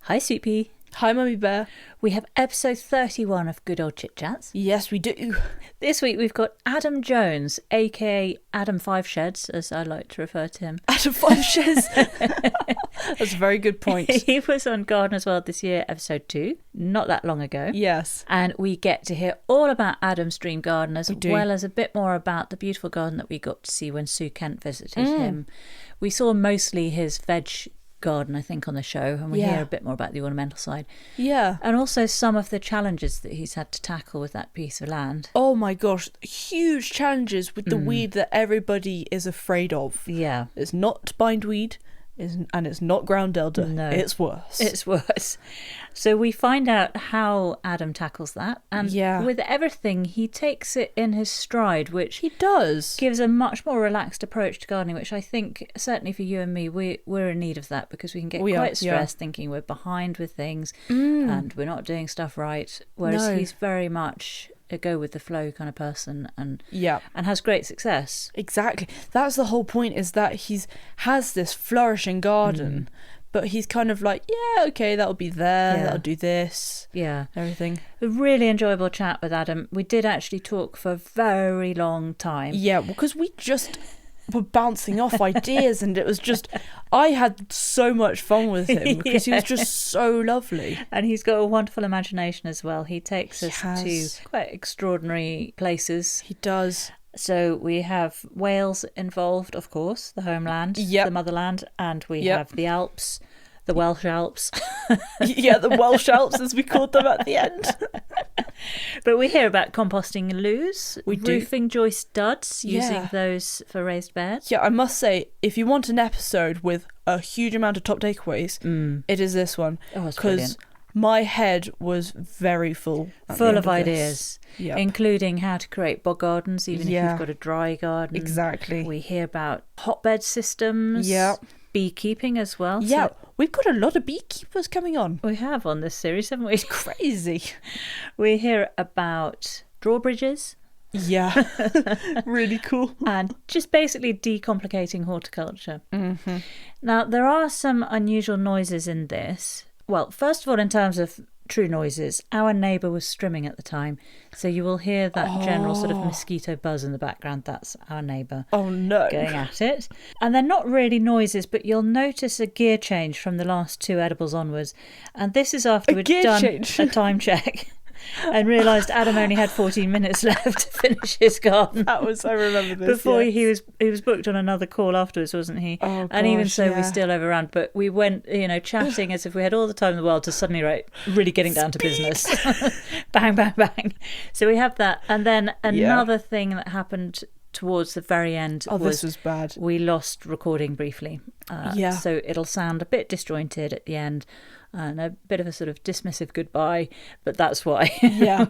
Hi, Sweet Pea. Hi, Mummy Bear. We have episode 31 of Good Old Chit-Chats. Yes, we do. This week we've got Adam Jones, aka Adam Five Sheds, as I like to refer to him. Adam Five Sheds. That's a very good point. He was on Gardener's World this year, episode 2, not that long ago. Yes. And we get to hear all about Adam's dream garden, as well as a bit more about the beautiful garden that we got to see when Sue Kent visited him. We saw mostly his veg garden, I think, on the show, and we hear a bit more about the ornamental side. Yeah. And also some of the challenges that he's had to tackle with that piece of land. Oh my gosh, huge challenges with the weed that everybody is afraid of. Yeah. It's not bindweed, and it's not ground elder. No. It's worse. It's worse. So we find out how Adam tackles that, and with everything he takes it in his stride, which he does. Gives a much more relaxed approach to gardening, which I think certainly for you and me we're in need of that, because we can get quite stressed thinking we're behind with things and we're not doing stuff right, whereas he's very much a go with the flow kind of person and has great success. Exactly. That's the whole point, is that has this flourishing garden, but he's kind of like, okay, that'll be there, that'll do this, everything. A really enjoyable chat with Adam. We did actually talk for a very long time. Yeah, because we just were bouncing off ideas, and it was just, I had so much fun with him because he was just so lovely. And he's got a wonderful imagination as well. He takes us to quite extraordinary places. He does. So we have Wales involved, of course, the homeland, the motherland, and we have the Alps, the Welsh Alps. The Welsh Alps, as we called them at the end. But we hear about composting loos, roofing joist duds, using those for raised beds. Yeah, I must say, if you want an episode with a huge amount of top takeaways, it is this one. Oh, it's brilliant. My head was very full of ideas, including how to create bog gardens, even if you've got a dry garden. Exactly. We hear about hotbed systems, beekeeping as well. Yeah, we've got a lot of beekeepers coming on. We have on this series, haven't we? It's crazy. We hear about drawbridges. Yeah, really cool. And just basically de-complicating horticulture. Mm-hmm. Now, there are some unusual noises in this. Well, first of all, in terms of true noises, our neighbour was strimming at the time, so you will hear that general sort of mosquito buzz in the background. That's our neighbour. Oh no, going at it. And they're not really noises, but you'll notice a gear change from the last 2 edibles onwards, and this is after we'd done a time check and realised Adam only had 14 minutes left to finish his garden. I remember this. Before he was booked on another call afterwards, wasn't he? Oh, and even so, we still overran. But we went, chatting as if we had all the time in the world, to suddenly, really getting down to business. Bang, bang, bang. So we have that. And then another thing that happened towards the very end this was bad. We lost recording briefly. So it'll sound a bit disjointed at the end. And a bit of a sort of dismissive goodbye, but that's why. Yeah,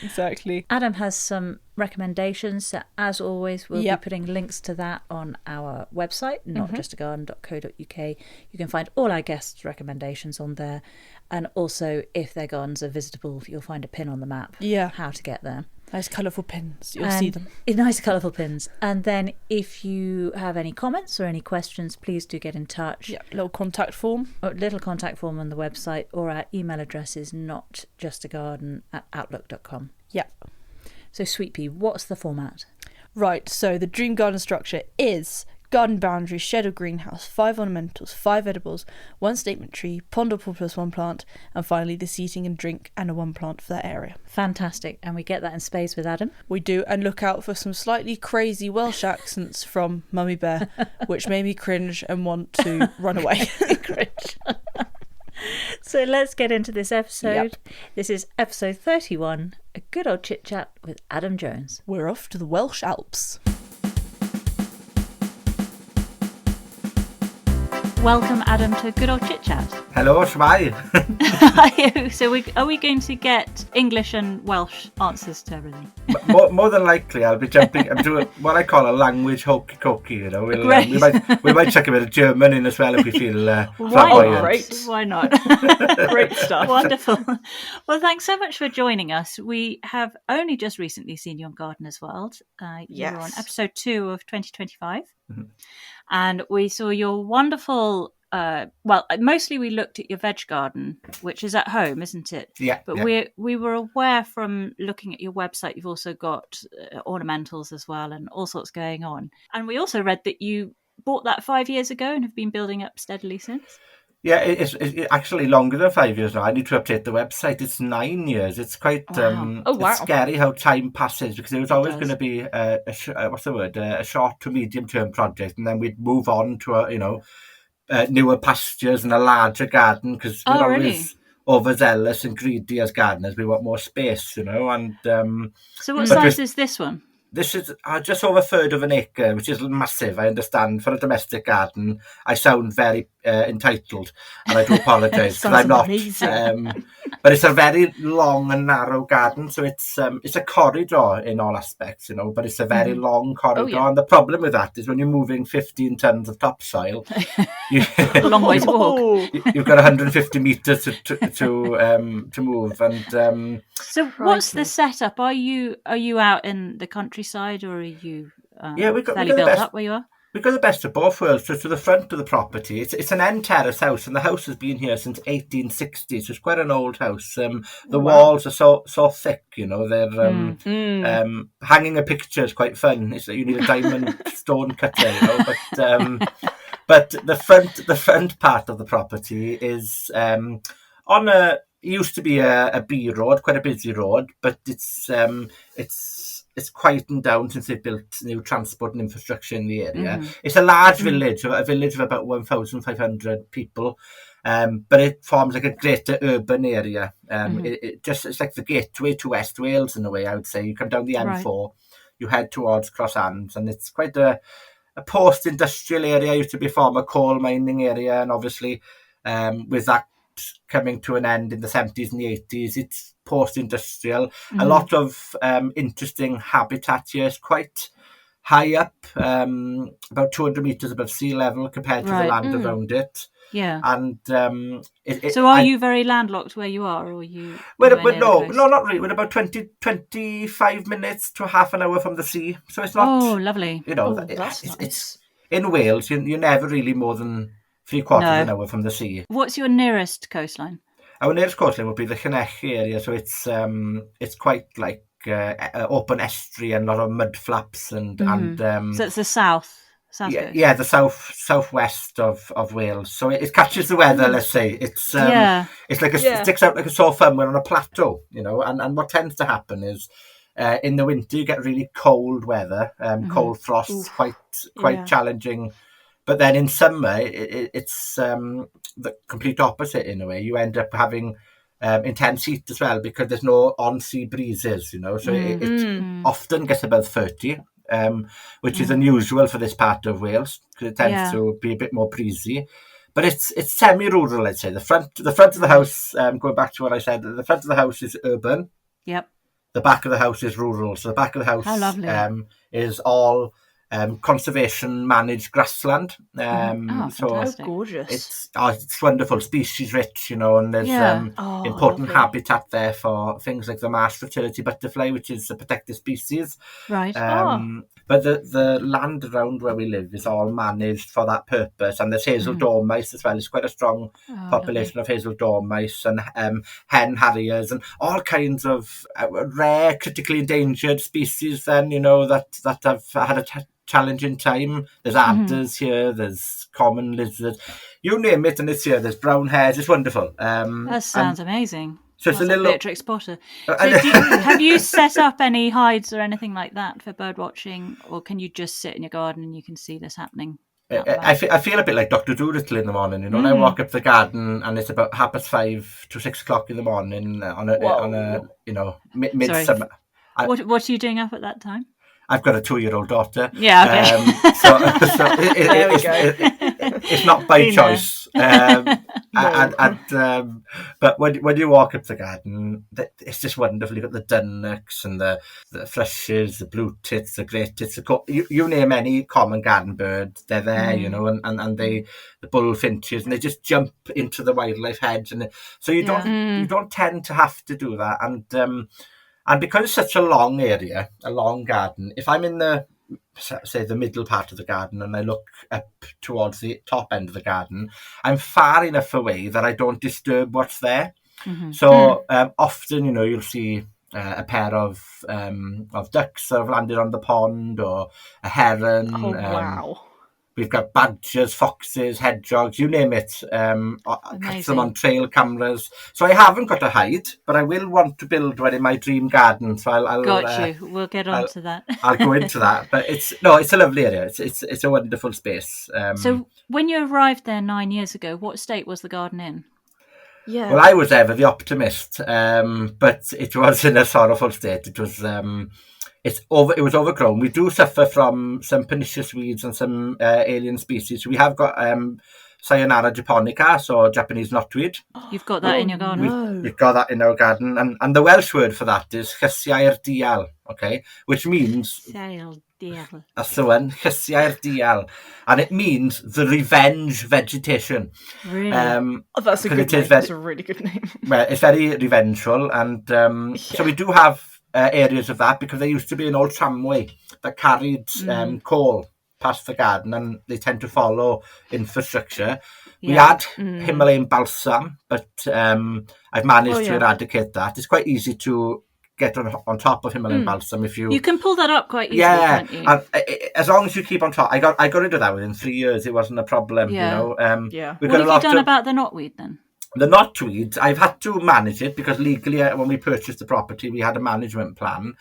exactly. Adam has some recommendations, so as always, we'll be putting links to that on our website, notjustagarden.co.uk. You can find all our guests' recommendations on there, and also, if their gardens are visitable, you'll find a pin on the map, how to get there. Nice colourful pins. You'll see them. Nice colourful pins. And then if you have any comments or any questions, please do get in touch. Yeah, little contact form on the website, or our email address is notjustagarden@outlook.com. Yeah. So, Sweet Pea, what's the format? Right, so the dream garden structure is garden boundary, shed or greenhouse, 5 ornamentals, 5 edibles, 1 statement tree, pond or pool plus 1 plant, and finally the seating and drink and a 1 plant for that area. Fantastic. And we get that in spades with Adam. We do, and look out for some slightly crazy Welsh accents from Mummy Bear, which made me cringe and want to run away. Cringe. So let's get into this episode. This is episode 31, A Good Old Chit-Chat with Adam Jones. We're off to the Welsh Alps. Welcome, Adam, to Good Old Chit-Chat. Hello, shmai. So are we going to get English and Welsh answers to everything? More than likely, I'll be jumping. I'm doing what I call a language hokey cokey. We might chuck a bit of German in as well if we feel flamboyant. Great. Why not? Great stuff. Wonderful. Well, thanks so much for joining us. We have only just recently seen you on Gardener's World. You were on episode 2 of 2025. Mm-hmm. And we saw your wonderful mostly we looked at your veg garden, which is at home, isn't it? Yeah. But we were aware from looking at your website, you've also got ornamentals as well and all sorts going on. And we also read that you bought that 5 years ago and have been building up steadily since. Yeah, it's actually longer than 5 years now. I need to update the website. It's 9 years. It's quite It's scary how time passes, because it was always going to be a short to medium term project, and then we'd move on to newer pastures and a larger garden, because we're always overzealous and greedy as gardeners. We want more space, and so what size is this one? This is just over a third of an acre, which is massive. I understand for a domestic garden. I sound very entitled, and I do apologise because I'm not. But it's a very long and narrow garden, so it's a corridor in all aspects, But it's a very long corridor, and the problem with that is when you're moving 15 tons of topsoil, a long way to walk. You've got 150 meters to move, and so what's the setup? Are you out in the countryside, or are you fairly built up where you are? We've got the best of both worlds. So to the front of the property, it's an end terrace house, and the house has been here since 1860, so it's quite an old house. The walls are so thick, they're hanging a picture is quite fun. It's you need a diamond stone cutter, but the front part of the property is used to be a B road, quite a busy road, but it's quietened down since they've built new transport and infrastructure in the area. It's a large village, a village of about 1,500 people, but it forms like a greater urban area. It's like the gateway to West Wales in a way, I would say. You come down the M4, you head towards Crosshands, and it's quite a post-industrial area. It used to be a former coal mining area, and obviously with that coming to an end in the 70s and the 80s, it's post-industrial. A lot of interesting habitat here. It's quite high up, about 200 metres above sea level compared to the land around it. Yeah. And so are you very landlocked where you are, or are you? No, not really. We're about 25 minutes to half an hour from the sea, so it's not. Oh, lovely. That's nice. It's in Wales. You're never really more than 3/4 of an hour from the sea. What's your nearest coastline? Our nearest coastline would be the Llanech area, so it's quite like open estuary and a lot of mud flaps and so it's the south coast. Yeah, the southwest of Wales. So it catches the weather. Let's say it's like it sticks out like a sore thumb. We're on a plateau, and what tends to happen is. In the winter, you get really cold weather, cold frosts, quite challenging. But then in summer, it's the complete opposite in a way. You end up having intense heat as well because there's no on-sea breezes, So it often gets above 30, which is unusual for this part of Wales because it tends to be a bit more breezy. But it's semi-rural, I'd say. The front of the house, going back to what I said, the front of the house is urban. Yep. The back of the house is rural. So the back of the house is all conservation managed grassland. So gorgeous. It's wonderful, species rich, and there's important habitat there for things like the marsh fritillary butterfly, which is a protected species. Right. But the land around where we live is all managed for that purpose, and there's hazel dormice as well. It's quite a strong population of hazel dormice and hen harriers and all kinds of rare, critically endangered species. Then that have had a challenging time. There's adders here. There's common lizards. You name it, and it's here. There's brown hares. It's wonderful. That sounds amazing. So it's a little Beatrix Potter. So have you set up any hides or anything like that for bird watching, or can you just sit in your garden and you can see this happening? I feel a bit like Dr. Dolittle in the morning, And I walk up the garden and it's about 5:30 to 6 o'clock in the morning on a midsummer. What are you doing up at that time? I've got a 2-year-old daughter. Yeah, okay. It's not by choice. But when you walk up the garden, it's just wonderful. You've got the dunnocks and the thrushes, the blue tits, the grey tits. You name any common garden bird, they're there, and the bullfinches, and they just jump into the wildlife hedge. And so you don't tend to have to do that. And because it's such a long area, a long garden, if I'm in the say, the middle part of the garden and I look up towards the top end of the garden, I'm far enough away that I don't disturb what's there. So often, you'll see a pair of ducks that have landed on the pond, or a heron. Oh, wow. We've got badgers, foxes, hedgehogs, you name it. I catch them on trail cameras. So I haven't got to hide, but I will want to build one in my dream garden. So I'll got you. We'll get on to that. I'll go into that. But it's a lovely area. It's a wonderful space. So when you arrived there 9 years ago, what state was the garden in? Yeah. Well, I was ever the optimist, but it was in a sorrowful state. It was it was overgrown. We do suffer from some pernicious weeds and some alien species. We have got Sayonara japonica, so Japanese knotweed. You've got that in your garden? We've got that in our garden. And the Welsh word for that is chysiau'r dial, okay? Which means... That's the one, chysiau'r dial. And it means the revenge vegetation. Really? That's a good name. That's a really good name. Well, it's very revengeful. And so we do have areas of that, because there used to be an old tramway that carried coal past the garden, and they tend to follow infrastructure. We had Himalayan balsam, but I've managed to eradicate that. It's quite easy to get on top of Himalayan balsam if you can pull that up quite easily, can't you? And as long as you keep on top. I got rid of that within 3 years. It wasn't a problem. What have you done about the knotweed then? The knotweed, I've had to manage it, because legally, when we purchased the property, we had a management plan,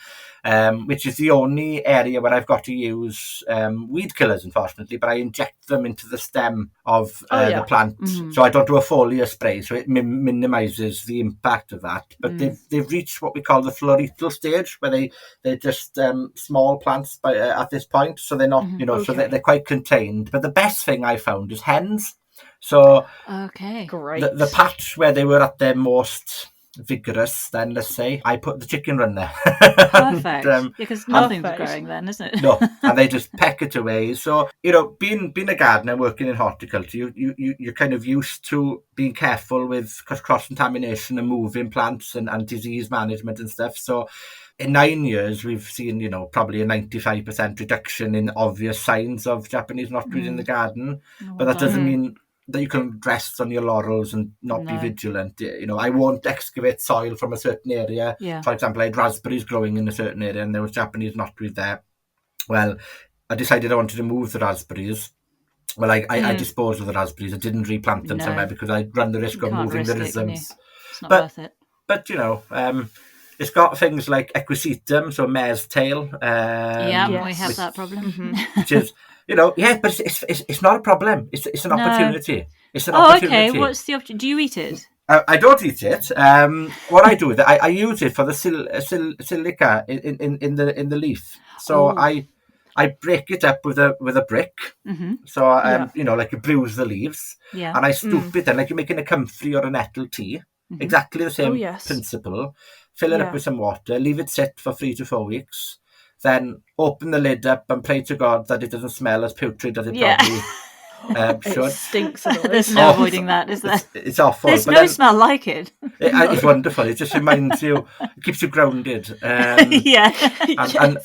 which is the only area where I've got to use weed killers, unfortunately, but I inject them into the stem of the plant. So I don't do a foliar spray, so it minimises the impact of that. But they've reached what we call the florital stage, where they're just small plants at this point, so they're not, so they're quite contained. But the best thing I found is hens. So great. The patch where they were at their most vigorous, then let's say, I put the chicken run there. Perfect. Because nothing's growing then, isn't it? No, and they just peck it away. So being a gardener, working in horticulture, you're kind of used to being careful with cross contamination and moving plants and disease management and stuff. So in 9 years, we've seen, probably a 95% reduction in obvious signs of Japanese knotweed in the garden. But that doesn't mean that you can rest on your laurels and not be vigilant. I won't excavate soil from a certain area. For example, I had raspberries growing in a certain area and there was Japanese knotweed there. Well, I decided I wanted to move the raspberries. Well, I disposed of the raspberries. I didn't replant them somewhere, because I'd run the risk of moving the rhizomes. It's not worth it. But, it's got things like equisetum, so mare's tail. We have that problem. Which is... but it's not a problem. It's an opportunity. It's an opportunity. Okay. What's the opportunity? Do you eat it? I don't eat it. What I do is I use it for the silica in the leaf. So I break it up with a brick. So like you bruise the leaves, and I scoop it in like you're making a comfrey or a nettle tea. Exactly the same principle. Fill it up with some water. Leave it sit for 3 to 4 weeks. Then open the lid up and pray to God that it doesn't smell as putrid as it probably should. It stinks. There's no avoiding that, is there? It's awful. There's no smell like it. It's wonderful. It just reminds you, it keeps you grounded. And the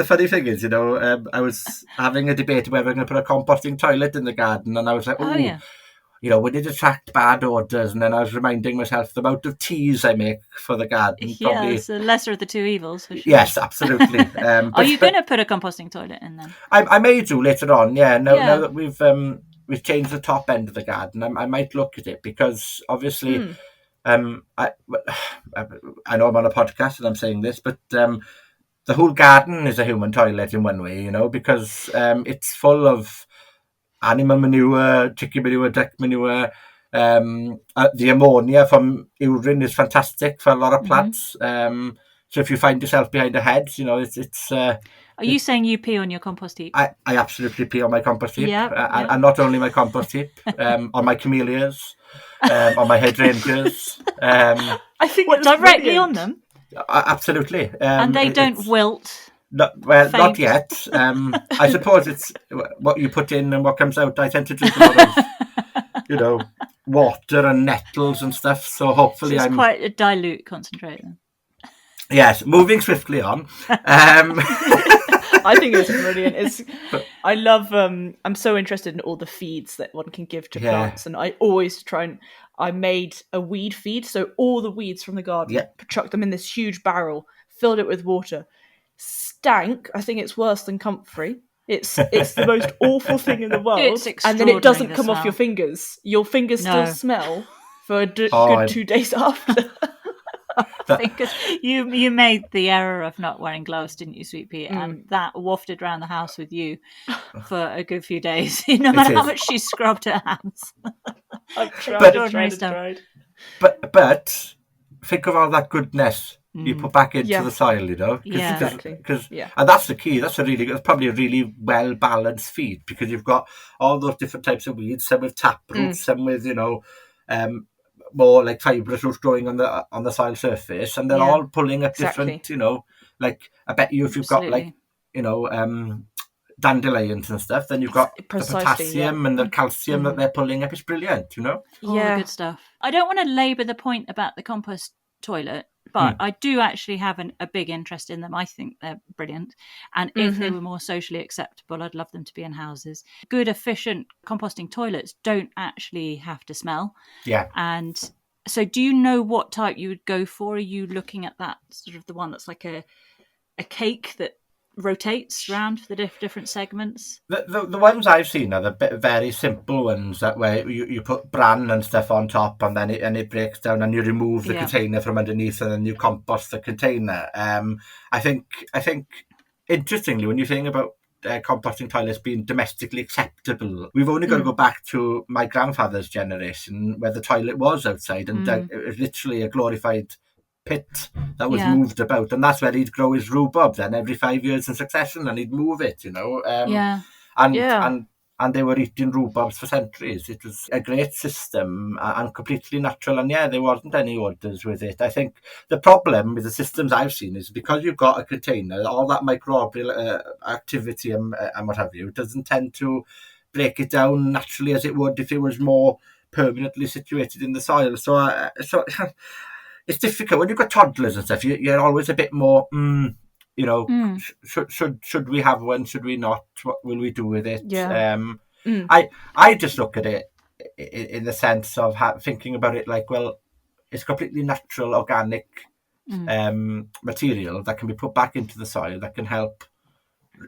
funny thing is, I was having a debate whether I'm going to put a composting toilet in the garden, and I was like, would it attract bad odours? And then I was reminding myself the amount of teas I make for the garden. Probably... it's the lesser of the two evils, for sure. Yes, absolutely. Are you going to put a composting toilet in then? I may do later on, Now that we've changed the top end of the garden, I might look at it, because obviously, I know I'm on a podcast and I'm saying this, but the whole garden is a human toilet in one way, because it's full of animal manure, chicken manure, duck manure. The ammonia from urine is fantastic for a lot of plants. So if you find yourself behind a hedge, it's. Are you saying you pee on your compost heap? I absolutely pee on my compost heap, and not only my compost heap, on my camellias, on my hydrangeas. I think directly on them. Absolutely, and they don't wilt. Not yet. I suppose it's what you put in and what comes out. I tend to drink a lot of, water and nettles and stuff. So hopefully, it's quite a dilute concentrate then. Yes, moving swiftly on. I think it's brilliant. I love. I'm so interested in all the feeds that one can give to plants, and I always I made a weed feed, so all the weeds from the garden, chucked them in this huge barrel, filled it with water. Stank. I think it's worse than comfrey. It's the most awful thing in the world, and then it doesn't come off your fingers. Your fingers still smell for a good 2 days after. Because you made the error of not wearing gloves, didn't you, Sweet Pea? And that wafted around the house with you for a good few days. No matter how much she scrubbed her hands. I've tried. But think of all that goodness you put back into the soil, Exactly. And that's the key. That's probably a really well balanced feed, because you've got all those different types of weeds, some with taproot, some with more like fibrous roots growing on the soil surface, and they're all pulling at different, like I bet you if you've got like dandelions and stuff, then you've got the potassium and the calcium that they're pulling up. It's brilliant, all the good stuff. I don't want to labour the point about the compost toilet, but I do actually have a big interest in them. I think they're brilliant, and if they were more socially acceptable, I'd love them to be in houses. Good, efficient composting toilets don't actually have to smell. And so do you know what type you would go for? Are you looking at that sort of the one that's like a cake that rotates around the different segments? The ones I've seen are the very simple ones, that where you put bran and stuff on top, and then it breaks down, and you remove the container from underneath, and then you compost the container. I think interestingly, when you think about composting toilets being domestically acceptable, we've only got to go back to my grandfather's generation, where the toilet was outside, and it was literally a glorified pit that was moved about, and that's where he'd grow his rhubarb then every 5 years in succession, and he'd move it, and they were eating rhubarbs for centuries. It was a great system and completely natural, and there wasn't any odours with it. I think the problem with the systems I've seen is because you've got a container, all that microbial activity and what have you doesn't tend to break it down naturally as it would if it was more permanently situated in the soil. So it's difficult when you've got toddlers and stuff. You're always a bit more, should we have one? Should we not? What will we do with it? I just look at it in the sense of thinking about it like, well, it's completely natural, organic material that can be put back into the soil that can help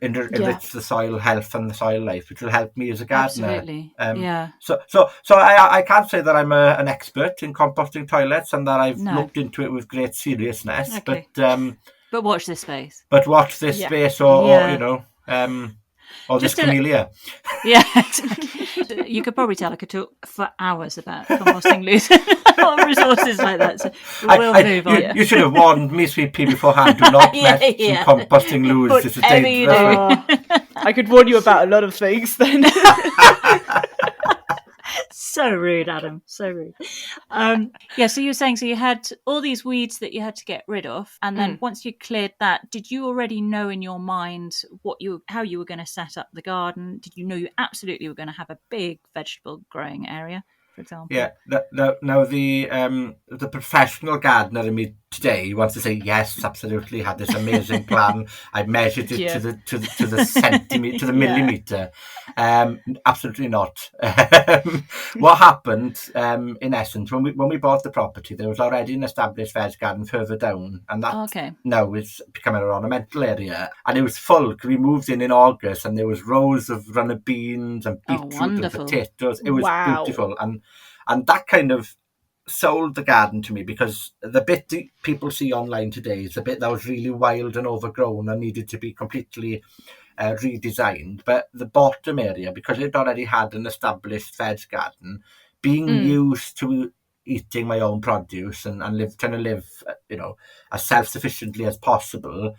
enrich the soil health and the soil life, which will help me as a gardener. Absolutely. So I can't say that I'm an expert in composting toilets and that I've looked into it with great seriousness. Okay. But watch this space. Space, or this camellia. Yeah, exactly. You could probably tell I could talk for hours about composting loos or resources like that. So we'll move on. You should have warned me, Sweet Pea, beforehand. Do not mess with composting loos. It's a dangerous. I could warn you about a lot of things then. So rude, Adam. So rude. So you were saying, so you had all these weeds that you had to get rid of, and then once you cleared that, did you already know in your mind how you were going to set up the garden? Did you know you absolutely were going to have a big vegetable growing area, for example? Yeah. Now the professional gardener in me today wants to say yes, absolutely. Had this amazing plan. I measured it to the centimetre, to the millimetre. Absolutely not. What happened, in essence, when we bought the property, there was already an established veg garden further down, and that now is becoming an ornamental area, and it was full. We moved in August, and there was rows of runner beans and beetroot and potatoes. It was beautiful, and that kind of sold the garden to me, because the bit that people see online today is the bit that was really wild and overgrown and needed to be completely redesigned. But the bottom area, because it already had an established veg garden, being used to eating my own produce and trying to live, as self-sufficiently as possible,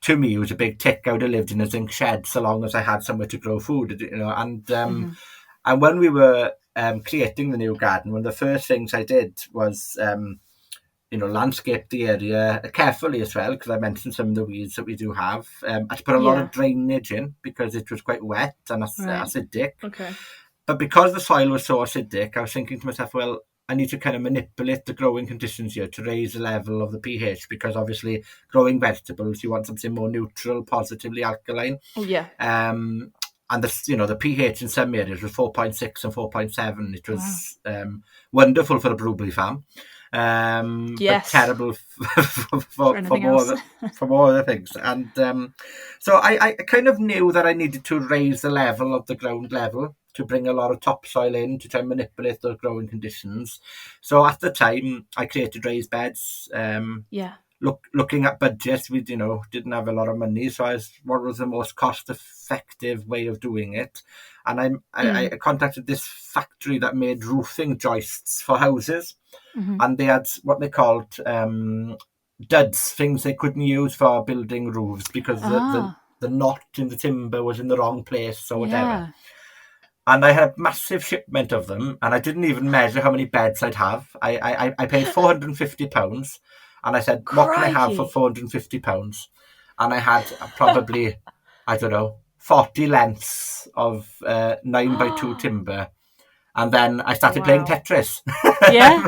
to me it was a big tick. I would have lived in a zinc shed so long as I had somewhere to grow food, and when we were creating the new garden, one of the first things I did was landscape the area carefully as well, because I mentioned some of the weeds that we do have. I had to put a lot of drainage in because it was quite wet and acidic. Okay. But because the soil was so acidic, I was thinking to myself, well, I need to kind of manipulate the growing conditions here to raise the level of the pH, because obviously growing vegetables, you want something more neutral, positively alkaline. Yeah. And the pH in some areas was 4.6 and 4.7. It was wonderful for a blueberry farm. But terrible for more other things. And so I kind of knew that I needed to raise the level of the ground level to bring a lot of topsoil in to try and manipulate those growing conditions. So at the time, I created raised beds. Looking at budgets, we didn't have a lot of money, so what was the most cost-effective way of doing it? And I contacted this factory that made roofing joists for houses, and they had what they called duds, things they couldn't use for building roofs because the knot in the timber was in the wrong place or whatever. Yeah. And I had a massive shipment of them, and I didn't even measure how many beds I'd have. I paid £450. And I said, what can I have for £450? And I had probably, 40 lengths of 9x2 timber. And then I started playing Tetris. Yeah.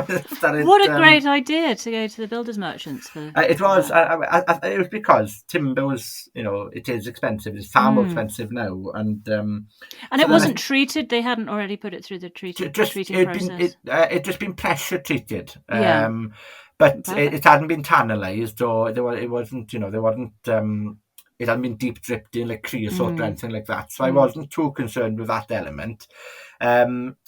What a great idea to go to the builders merchants for. It was. It was because timber was, it is expensive. It's far more expensive now. And it wasn't treated. They hadn't already put it through the treating process. It'd just been pressure treated. But it hadn't been tannalized, or it wasn't, it hadn't been deep dripped in like creosote or anything like that. So I wasn't too concerned with that element.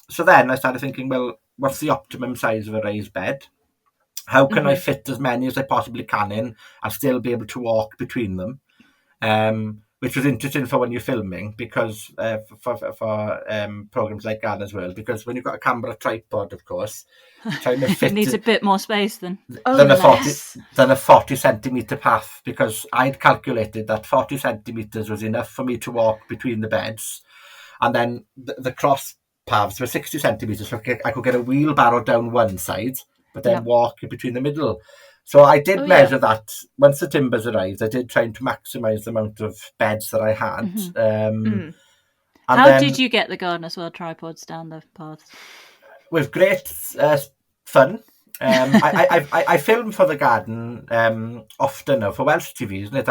So then I started thinking, well, what's the optimum size of a raised bed? How can I fit as many as I possibly can in and still be able to walk between them? Which was interesting for when you're filming, because for programs like Gardener's World, because when you've got a camera tripod, of course, trying to fit it needs a bit more space than a 40 centimetre path, because I'd calculated that 40 centimetres was enough for me to walk between the beds, and then the cross paths were 60 centimetres, so I could get a wheelbarrow down one side, but then walk in between the middle. So I did measure that. Once the timbers arrived, I did try to maximise the amount of beds that I had. How did you get the Gardener's World tripods down the paths? With great fun. I film for the garden often now for Welsh TV, isn't it?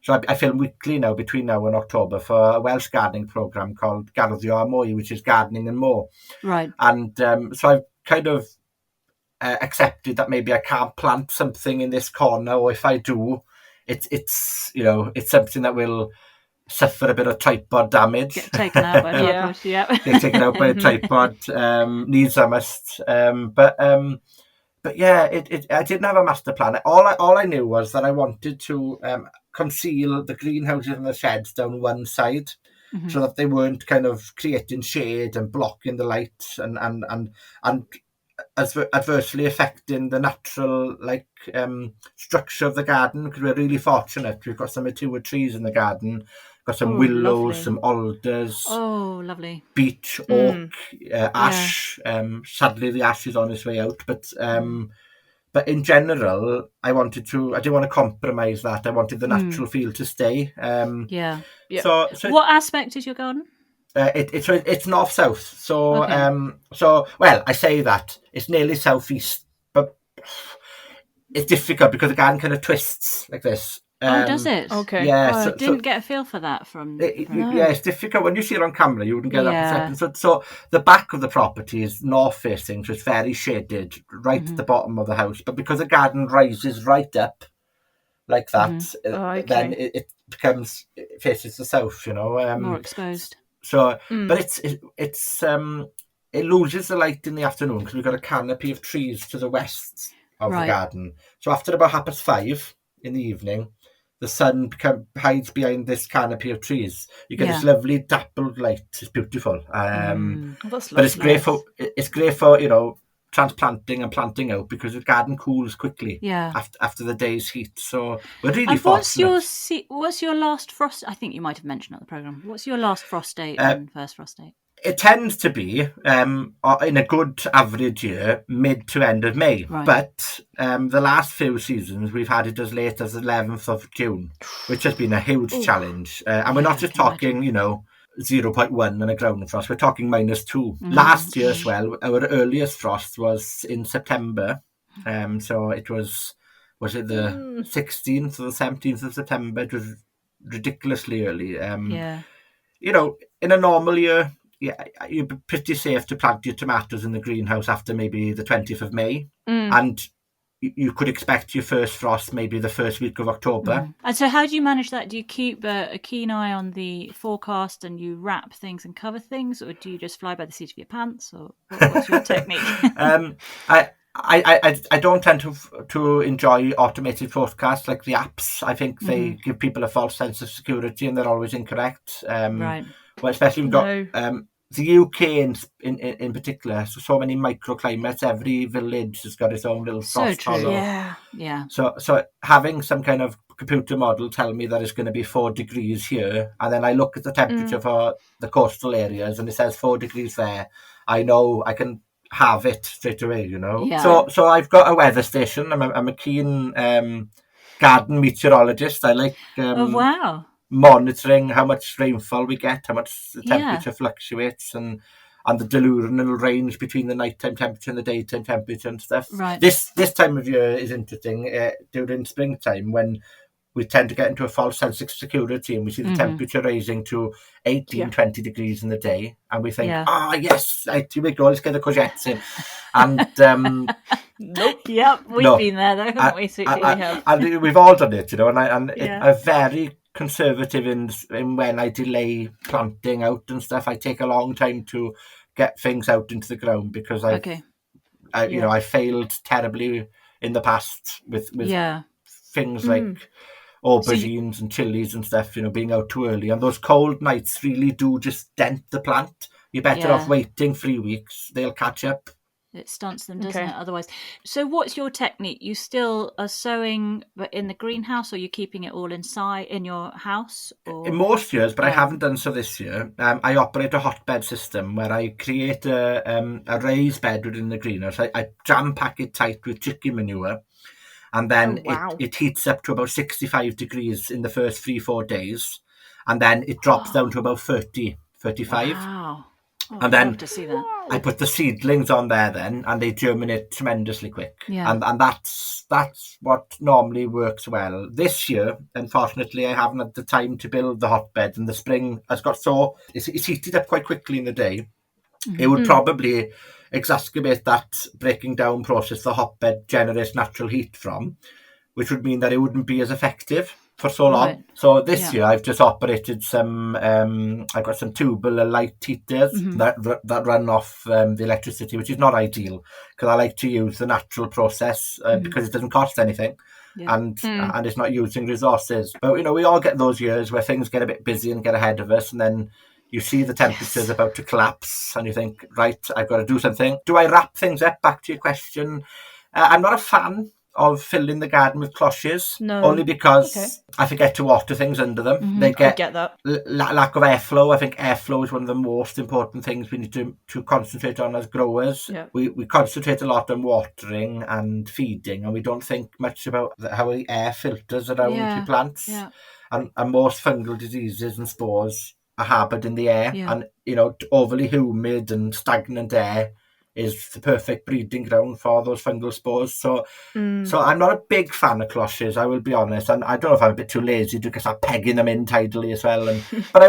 So I film weekly now between now and October for a Welsh gardening programme called Garddio a Mwy, which is gardening and more. Right. And so I've kind of accepted that maybe I can't plant something in this corner, or if I do, it's something that will suffer a bit of tripod damage. Get taken out by a tripod, Get taken out by a tripod. Needs I must. But yeah, I didn't have a master plan. All I knew was that I wanted to conceal the greenhouses and the sheds down one side, so that they weren't kind of creating shade and blocking the light and adversely affecting the natural structure of the garden, because we're really fortunate. We've got some mature trees in the garden, got some willows, lovely. Some alders, lovely, beech, oak, ash. Sadly the ash is on its way out, but in general I didn't want to compromise that. I wanted the natural feel to stay. So what aspect is your garden? It's north-south, so I say that it's nearly southeast, but it's difficult because the garden kind of twists like this. Does it? Okay. Yeah, I didn't get a feel for that from. Yeah, it's difficult when you see it on camera. You wouldn't get that perception. So the back of the property is north-facing, so it's very shaded, right at the bottom of the house. But because the garden rises right up like that, then it faces the south. More exposed. So, but it loses the light in the afternoon because we've got a canopy of trees to the west of the garden. So after about 5:30 in the evening, the sun hides behind this canopy of trees. You get this lovely dappled light. It's beautiful. That's but it's great for transplanting and planting out, because the garden cools quickly after the day's heat. So we're really fortunate. What's your last frost? I think you might have mentioned at the programme. What's your last frost date and first frost date? It tends to be, in a good average year, mid to end of May. Right. But the last few seasons, we've had it as late as the 11th of June, which has been a huge challenge. And we're not just talking, 0.1 and a ground frost. We're talking -2. Last year as well, our earliest frost was in September. So it was it the 16th or the 17th of September? It was ridiculously early. You know, in a normal year, you'd be pretty safe to plant your tomatoes in the greenhouse after maybe the 20th of May. And you could expect your first frost maybe the first week of October. And so how do you manage that? Do you keep a keen eye on the forecast and you wrap things and cover things, or do you just fly by the seat of your pants, or what's your technique? I don't tend to enjoy automated forecasts like the apps. I think they give people a false sense of security, and they're always incorrect. Right. Well, especially we've got the UK in particular. So many microclimates. Every village has got its own little frost hollow. Yeah. So having some kind of computer model tell me that it's going to be 4 degrees here, and then I look at the temperature for the coastal areas, and it says 4 degrees there. I know I can have it straight away, you know. Yeah. So I've got a weather station. I'm a keen garden meteorologist. I like monitoring how much rainfall we get, how much the temperature fluctuates, and the diurnal range between the nighttime temperature and the daytime temperature and stuff. Right. This time of year is interesting during springtime, when we tend to get into a false sense of security, and we see the temperature rising to 18, 20 degrees in the day, and we think, yes, here we go, let's get the courgettes in. And nope. Yep, we've been there though, haven't we? And we've all done it, you know, and I'm very conservative in when I delay planting out and stuff. I take a long time to get things out into the ground, because I failed terribly in the past with things like aubergines and chilies and stuff, you know, being out too early. And those cold nights really do just dent the plant. You're better off waiting 3 weeks. They'll catch up. It stunts them, doesn't it, otherwise? So what's your technique? You still are sowing but in the greenhouse, or you're keeping it all inside in your house? Or? In most years, but I haven't done so this year. I operate a hotbed system where I create a raised bed within the greenhouse. I jam pack it tight with chicken manure, and then it heats up to about 65 degrees in the first 3-4 days, and then it drops down to about 30, 35. Wow. And then to see that. I put the seedlings on there then, and they germinate tremendously quick. Yeah. And that's what normally works well. This year, unfortunately, I haven't had the time to build the hotbed, and the spring has got it's heated up quite quickly in the day. It would probably exacerbate that breaking down process the hotbed generates natural heat from, which would mean that it wouldn't be as effective for so long. Right. So this year I've just operated some I've got some tubular light heaters that run off the electricity, which is not ideal, because I like to use the natural process because it doesn't cost anything. And it's not using resources. But you know, we all get those years where things get a bit busy and get ahead of us, and then you see the temperatures about to collapse, and you think, right, I've got to do something. Do I wrap things up? Back to your question, I'm not a fan of filling the garden with cloches, only because I forget to water things under them. They get that lack of airflow. I think airflow is one of the most important things we need to concentrate on as growers. We concentrate a lot on watering and feeding, and we don't think much about how the air filters around your plants. And most fungal diseases and spores are harboured in the air, and you know, overly humid and stagnant air is the perfect breeding ground for those fungal spores. So I'm not a big fan of cloches, I will be honest. And I don't know if I'm a bit too lazy to start pegging them in tidily as well. But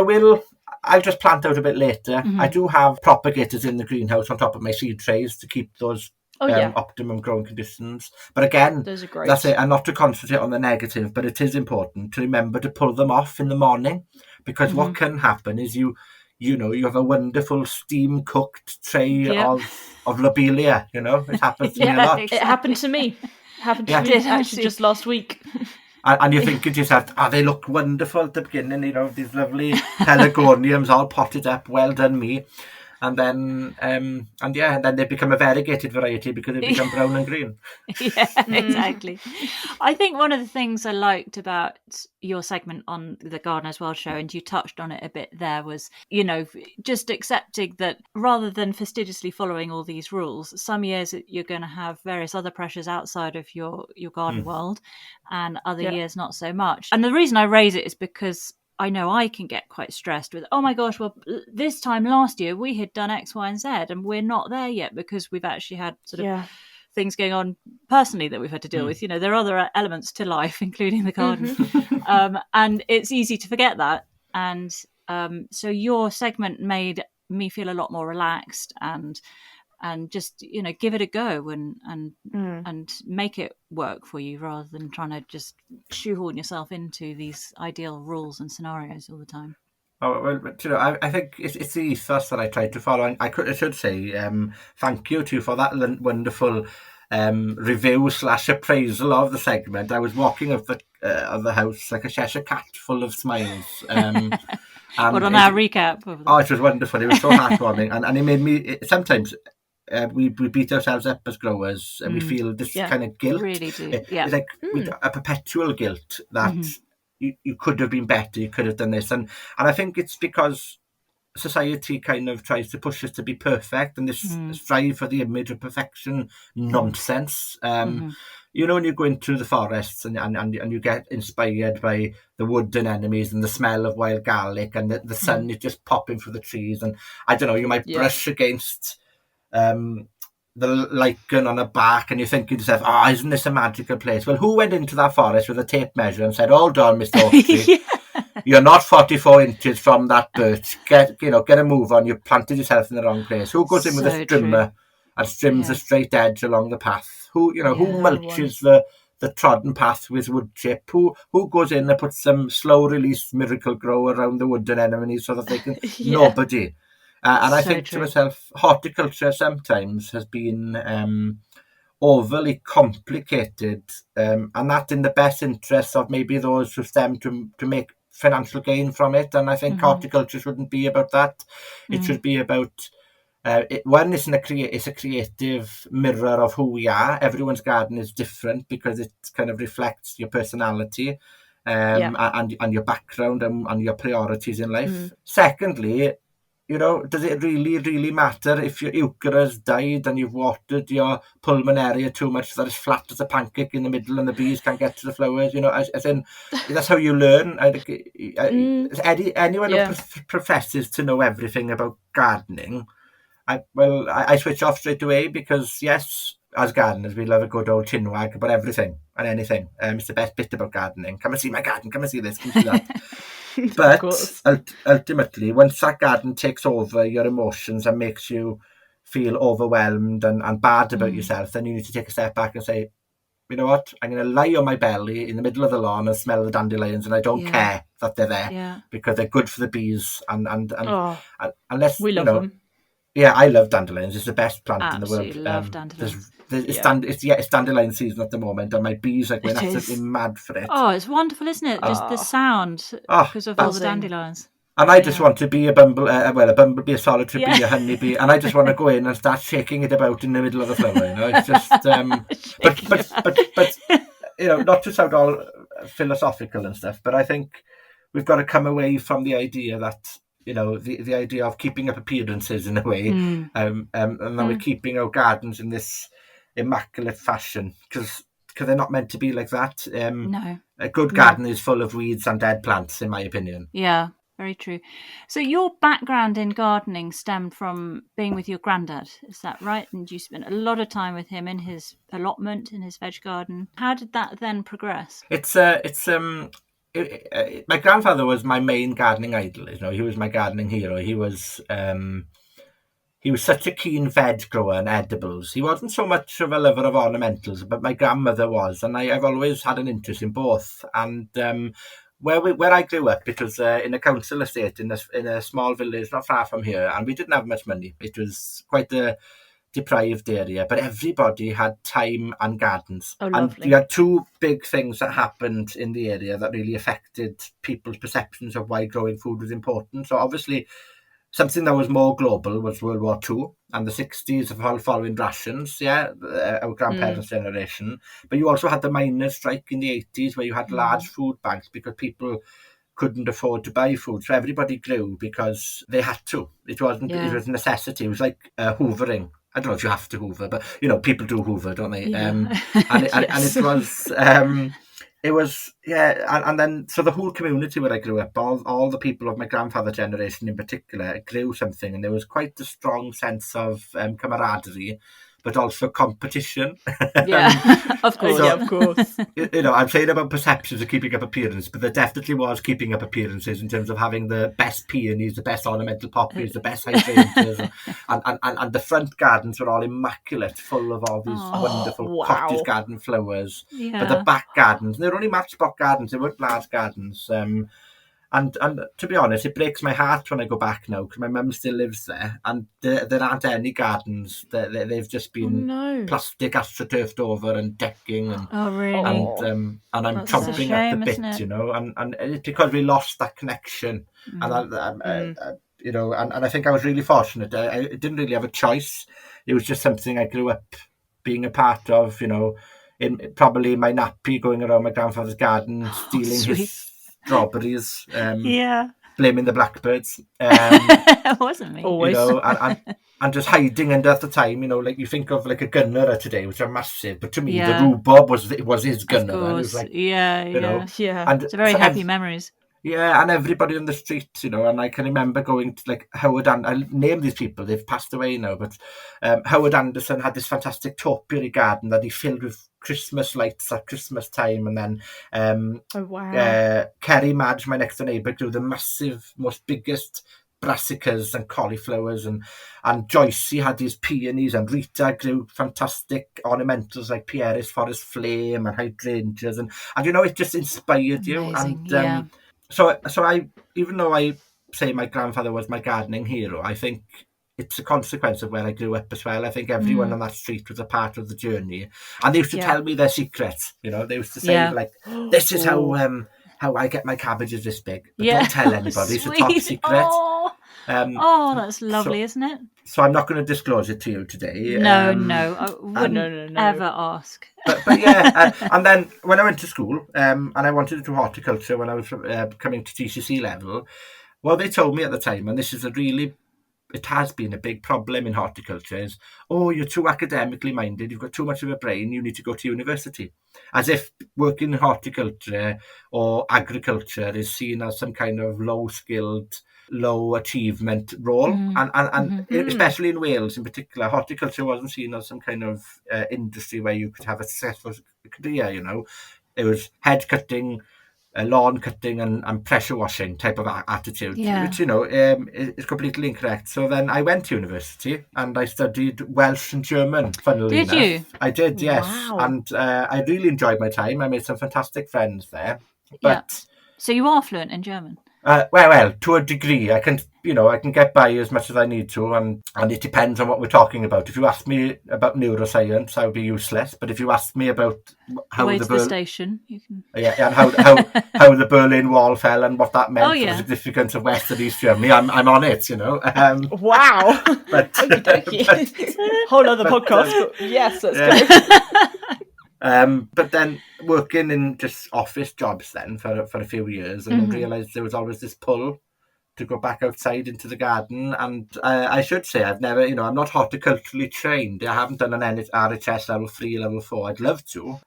I'll just plant out a bit later. I do have propagators in the greenhouse on top of my seed trays to keep those optimum growing conditions. But again, those are great. That's it. And not to concentrate on the negative, but it is important to remember to pull them off in the morning, because what can happen is you have a wonderful steam cooked tray of lobelia. You know, it happens to me a lot. It happened to me. Actually just last week. And you're thinking to yourself, they look wonderful at the beginning, you know, these lovely pelargoniums all potted up, well done me. And then, then they become a variegated variety because they become brown and green. Yeah, exactly. I think one of the things I liked about your segment on the Gardener's World show, and you touched on it a bit there, was, you know, just accepting that rather than fastidiously following all these rules, some years you're going to have various other pressures outside of your garden world, and other years not so much. And the reason I raise it is because I know I can get quite stressed with, oh my gosh, well, this time last year we had done X, Y, and Z, and we're not there yet because we've actually had sort of things going on personally that we've had to deal with. There are other elements to life, including the garden. And it's easy to forget that. And so your segment made me feel a lot more relaxed and just give it a go and make it work for you, rather than trying to just shoehorn yourself into these ideal rules and scenarios all the time. Oh, well, I think it's the ethos that I tried to follow. And I should say thank you to you for that wonderful review / appraisal of the segment. I was walking of the house like a Cheshire cat, full of smiles. And what on our recap? Oh, it was wonderful. It was so heartwarming, and it made me sometimes. We beat ourselves up as growers, and we feel this kind of guilt. Really do. It's like a perpetual guilt that you could have been better, you could have done this, and I think it's because society kind of tries to push us to be perfect, and this strive for the image of perfection nonsense. When you go into the forests and you get inspired by the wood anemones and the smell of wild garlic, and the sun is just popping through the trees, and I don't know, you might brush against the lichen on a bark, and you're thinking to yourself, isn't this a magical place? Well, who went into that forest with a tape measure and said, hold on, Mr. Oak Tree, you're not 44 inches from that birch, get a move on, you planted yourself in the wrong place. Who goes in with a strimmer and strims a straight edge along the path? Who mulches the trodden path with wood chip? Who goes in and puts some slow release miracle grow around the wood anemones so that they can nobody. And I think to myself, horticulture sometimes has been overly complicated, and that in the best interests of maybe those who stem to make financial gain from it. And I think horticulture shouldn't be about that. It should be about it's a creative mirror of who we are. Everyone's garden is different because it kind of reflects your personality and your background and your priorities in life. Secondly, does it really, really matter if your euchre's died and you've watered your pulmonaria too much so that it's flat as a pancake in the middle and the bees can't get to the flowers? As in, that's how you learn. Anyone who professes to know everything about gardening, I switch off straight away, because yes, as gardeners, we love a good old chinwag about everything and anything. It's the best bit about gardening. Come and see my garden. Come and see this. Come and see that. But ultimately, once that garden takes over your emotions and makes you feel overwhelmed and bad about yourself, then you need to take a step back and say, you know what, I'm going to lie on my belly in the middle of the lawn and smell the dandelions, and I don't care that they're there because they're good for the bees. And unless we love them. Yeah, I love dandelions. It's the best plant in the world. Absolutely love dandelions. It's dandelion season at the moment, and my bees are going absolutely mad for it. Oh, it's wonderful, isn't it? Just the sound because of all the dandelions. And I just want to be a bumblebee, a solitary bee, a honeybee, and I just want to go in and start shaking it about in the middle of the flower. It's just, but not to sound all philosophical and stuff, but I think we've got to come away from the idea that the idea of keeping up appearances in a way, and then we're keeping our gardens in this immaculate fashion because they're not meant to be like that. No, a good garden is full of weeds and dead plants, in my opinion. Yeah, very true. So your background in gardening stemmed from being with your granddad, is that right? And you spent a lot of time with him in his allotment, in his veg garden. How did that then progress? My grandfather was my main gardening idol. He was my gardening hero. He was such a keen veg grower and edibles. He wasn't so much of a lover of ornamentals, but my grandmother was, and I've always had an interest in both. And where I grew up, it was in a council estate in a small village not far from here, and we didn't have much money. It was quite a deprived area, but everybody had time and gardens. Oh, and lovely. you had two big things that happened in the area that really affected people's perceptions of why growing food was important. So obviously something that was more global was World War II and the 60s of following rations, our grandparents' generation. But you also had the miners' strike in the 80s where you had large food banks because people couldn't afford to buy food. So everybody grew because they had to. It was a necessity. It was like hoovering. I don't know if you have to hoover, but people do hoover, don't they? Yeah. And it was It was, yeah, and then, so the whole community where I grew up, all the people of my grandfather generation in particular, grew something, and there was quite a strong sense of camaraderie, but also competition. Yeah, of course. So, yeah, of course. I'm saying about perceptions of keeping up appearance, but there definitely was keeping up appearances in terms of having the best peonies, the best ornamental poppies, the best hydrangeas, and the front gardens were all immaculate, full of all these wonderful cottage garden flowers. Yeah. But the back gardens, they're only matchbox gardens, they weren't large gardens. And to be honest, it breaks my heart when I go back now, because my mum still lives there, and there aren't any gardens. They've just been plastic astroturfed over and decking, and really? And I'm chomping at the bit, and it's because we lost that connection. And and I think I was really fortunate. I didn't really have a choice. It was just something I grew up being a part of. In probably my nappy, going around my grandfather's garden, stealing his strawberries, blaming the blackbirds. It wasn't me. Always. And just hiding under at the time, like you think of like a gunner today, which are massive, but to me the rhubarb was his gunner. Of course. And it was like, And it's a very happy memories. Yeah, and everybody on the street, and I can remember going to like Howard I'll name these people, they've passed away now, but Howard Anderson had this fantastic topiary garden that he filled with Christmas lights at Christmas time, and then Kerry Madge, my next door neighbour, grew the massive, most biggest brassicas and cauliflowers, and Joycey had these peonies, and Rita grew fantastic ornamentals like Pieris Forest Flame and hydrangeas, and it just inspired you. And So I, even though I say my grandfather was my gardening hero, I think it's a consequence of where I grew up as well. I think everyone on that street was a part of the journey, and they used to tell me their secrets. They used to say like, "This is how I get my cabbages this big, but don't tell anybody. It's a top secret." That's lovely, isn't it? So I'm not going to disclose it to you today. No, I wouldn't ever ask. But yeah, and then when I went to school, and I wanted to do horticulture when I was coming to GCSE level, well, they told me at the time, and this is it has been a big problem in horticulture, is, you're too academically minded, you've got too much of a brain, you need to go to university. As if working in horticulture or agriculture is seen as some kind of low-skilled, low achievement role. And especially in Wales in particular, horticulture wasn't seen as some kind of industry where you could have a successful career. It was head cutting, lawn cutting and pressure washing type of attitude, which is completely incorrect. So then I went to university and I studied Welsh and German, funnily enough. Did you? I did, yes. Wow. And I really enjoyed my time. I made some fantastic friends there. But so you are fluent in German? Well, to a degree, I can get by as much as I need to, and it depends on what we're talking about. If you ask me about neuroscience, I would be useless. But if you ask me about how the station, you can. And how the Berlin Wall fell and what that meant for the significance of West and East Germany, I'm on it. Wow. But whole other podcast. Yes, let's go. But then working in just office jobs then for a few years, and realised there was always this pull to go back outside into the garden. And I should say I've never, I'm not horticulturally trained. I haven't done an RHS level 3, level 4. I'd love to.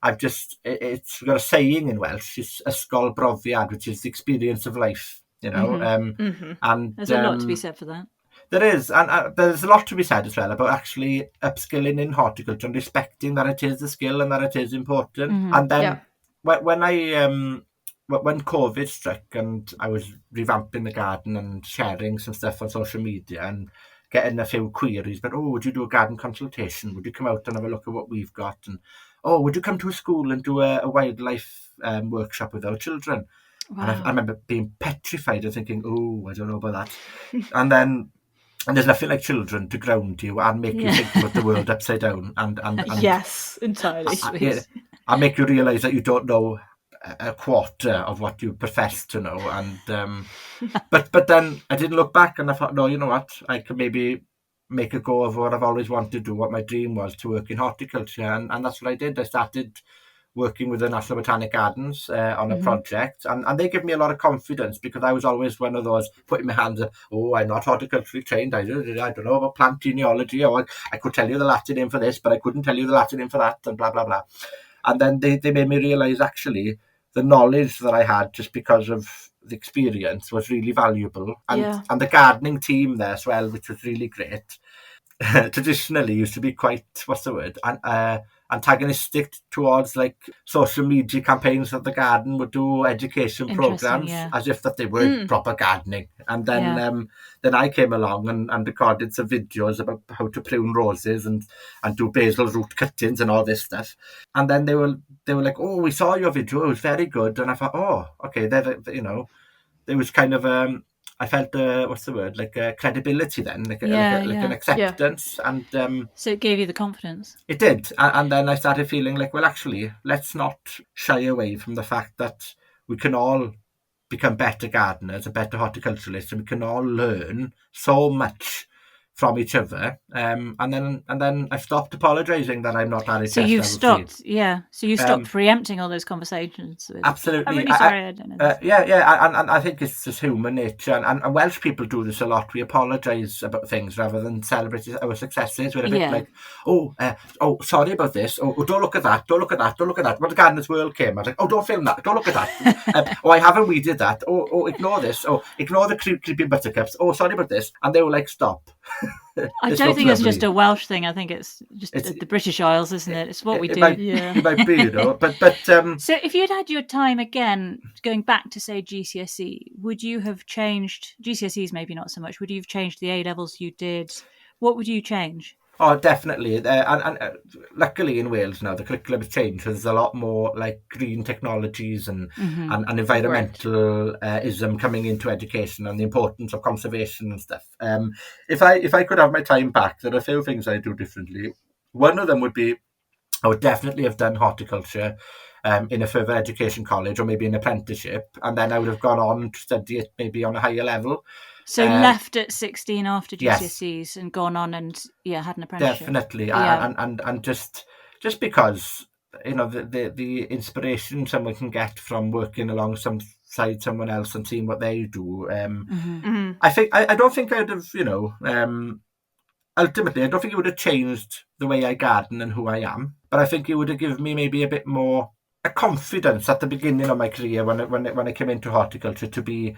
It's got a saying in Welsh, it's ysgol brofiad, which is the experience of life, And there's a lot to be said for that. There is, and there's a lot to be said as well about actually upskilling in horticulture and respecting that it is a skill and that it is important. And then when COVID struck and I was revamping the garden and sharing some stuff on social media and getting a few queries, but would you do a garden consultation? Would you come out and have a look at what we've got? And would you come to a school and do a wildlife workshop with our children? Wow. And I remember being petrified and thinking, I don't know about that. And there's nothing like children to ground you and make you think about the world upside down. And yes, entirely. And make you realise that you don't know a quarter of what you profess to know. And but then I didn't look back, and I thought, no, you know what? I could maybe make a go of what I've always wanted to do, what my dream was, to work in horticulture. And that's what I did. I started working with the National Botanic Gardens on a project, and they give me a lot of confidence, because I was always one of those putting my hands up, I'm not horticulturally trained, I don't know about plant genealogy, or I could tell you the Latin name for this, but I couldn't tell you the Latin name for that, and blah blah blah. And then they made me realise, actually, the knowledge that I had just because of the experience was really valuable. And the gardening team there as well, which was really great, traditionally used to be quite, antagonistic towards like social media campaigns that the garden would do, education programs, as if that they weren't proper gardening. And then I came along and recorded some videos about how to prune roses and do basil root cuttings and all this stuff. And then they were like, oh, we saw your video, it was very good. And I thought, oh, okay, there was kind of I felt like credibility then, like an acceptance, and so it gave you the confidence. It did, and then I started feeling like, well, actually, let's not shy away from the fact that we can all become better gardeners, and better horticulturalists, and we can all learn so much from each other. And then I stopped apologising that I'm not RHS. So you stopped, So you stopped preempting all those conversations. Absolutely. I'm really sorry I don't know this. And I think it's just human nature. And Welsh people do this a lot. We apologise about things rather than celebrate our successes. We're a bit like, sorry about this. Oh, don't look at that. Don't look at that. Don't look at that. When the Gardener's World came, I was like, oh, don't film that. Don't look at that. I haven't weeded that. Oh, ignore this. Oh, ignore the creeping buttercups. Oh, sorry about this. And they were like, stop. I don't think it's just a Welsh thing. I think it's just the British Isles, isn't it? It's what we do. It might be, But so if you'd had your time again, going back to say GCSE, would you have changed GCSEs? Maybe not so much. Would you have changed the A levels you did? What would you change? Oh, definitely. And luckily in Wales now, the curriculum has changed. There's a lot more like green technologies and environmentalism coming into education, and the importance of conservation and stuff. If I could have my time back, there are a few things I'd do differently. One of them would be, I would definitely have done horticulture in a further education college, or maybe an apprenticeship, and then I would have gone on to study it maybe on a higher level. So left at 16 after GCSEs and gone on and had an apprenticeship. Definitely, and just because the inspiration someone can get from working alongside someone else and seeing what they do. I don't think I'd have ultimately I don't think it would have changed the way I garden and who I am, but I think it would have given me maybe a bit more a confidence at the beginning of my career when I came into horticulture, to be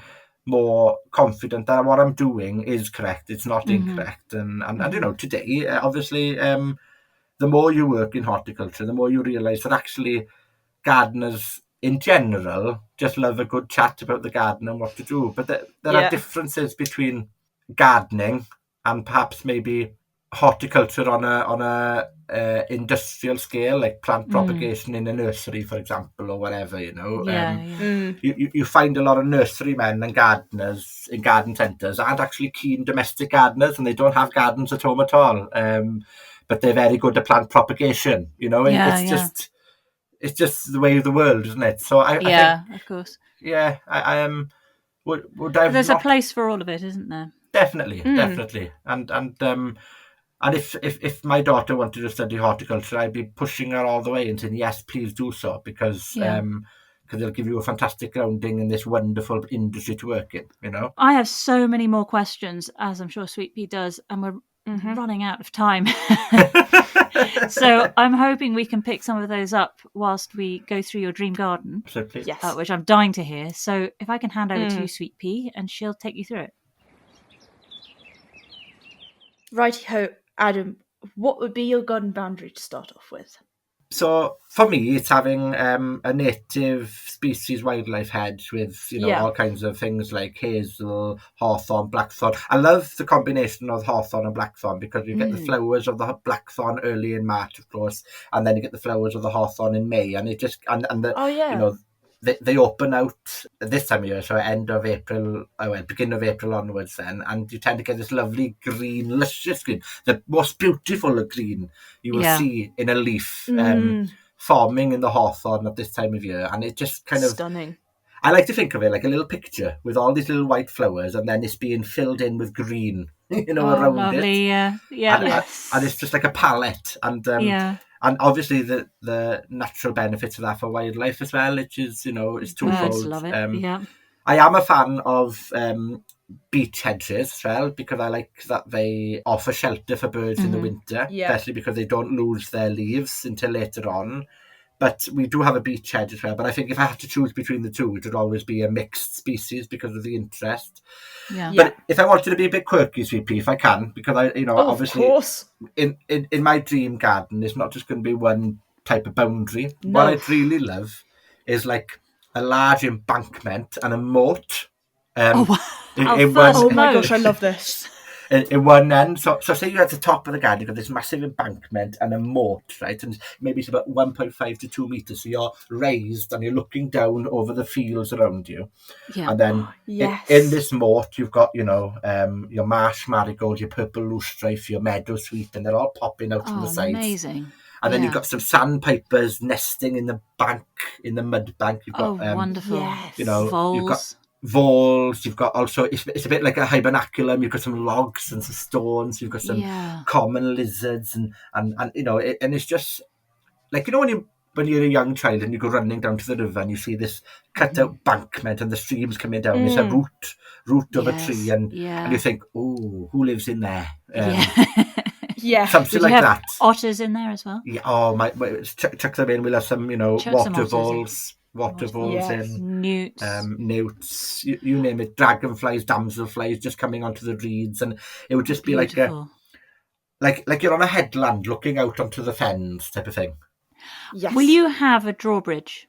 more confident that what I'm doing is correct, it's not incorrect. And today, obviously, the more you work in horticulture, the more you realise that actually gardeners in general just love a good chat about the garden and what to do. But there are differences between gardening and perhaps maybe horticulture on a industrial scale, like plant propagation in a nursery, for example, or whatever. You find a lot of nurserymen and gardeners in garden centres aren't actually keen domestic gardeners, and they don't have gardens at home at all, but they're very good at plant propagation. It's just the way of the world, isn't it? So I think, of course, I am. There's a place for all of it, isn't there? Definitely. And if my daughter wanted to study horticulture, I'd be pushing her all the way and saying, yes, please do so, because it'll give you a fantastic grounding in this wonderful industry to work in, I have so many more questions, as I'm sure Sweet Pea does, and we're running out of time. So I'm hoping we can pick some of those up whilst we go through your dream garden, which I'm dying to hear. So if I can hand over to you, Sweet Pea, and she'll take you through it. Righty-ho, Adam, what would be your garden boundary to start off with? So for me, it's having a native species wildlife hedge with all kinds of things like hazel, hawthorn, blackthorn. I love the combination of hawthorn and blackthorn, because you get the flowers of the blackthorn early in March, of course, and then you get the flowers of the hawthorn in May, and it just they open out this time of year, so end of April, beginning of April onwards then, and you tend to get this lovely green, luscious green, the most beautiful green you will see in a leaf forming in the hawthorn at this time of year, and it just kind of stunning. I like to think of it like a little picture with all these little white flowers, and then it's being filled in with green, around lovely, it. And it's just like a palette, and obviously the natural benefits of that for wildlife as well, which is is twofold. Birds love it. I am a fan of beech hedges as well, because I like that they offer shelter for birds in the winter, especially because they don't lose their leaves until later on. But we do have a beech hedge as well. But I think if I had to choose between the two, it would always be a mixed species because of the interest. Yeah. But if I wanted to be a bit quirky, Sweet Pea, if I can, because obviously, of course. in my dream garden, it's not just going to be one type of boundary. No. What I'd really love is like a large embankment and a moat. Oh my gosh, I love this. In one end, so say you're at the top of the garden, you've got this massive embankment and a moat, right? And maybe it's about 1.5 to 2 meters, so you're raised and you're looking down over the fields around you. Yeah. And then in this moat, you've got, your marsh marigold, your purple loosestrife, your meadow sweet, and they're all popping out from the sides. Amazing. And then you've got some sandpipers nesting in the mud bank. You've got, wonderful. You've got voles, you've got also, it's a bit like a hibernaculum, you've got some logs and some stones, you've got some common lizards and it's just like, when you're a young child and you go running down to the river and you see this cut out bankment and the streams coming down, it's a root of a tree and you think, oh, who lives in there? Something like that. Otters in there as well? Yeah, chuck them in, we'll have some, water voles in, newts, you name it, dragonflies, damselflies just coming onto the reeds, and it would just be beautiful. like you're on a headland looking out onto the fens type of thing. Yes. Will you have a drawbridge?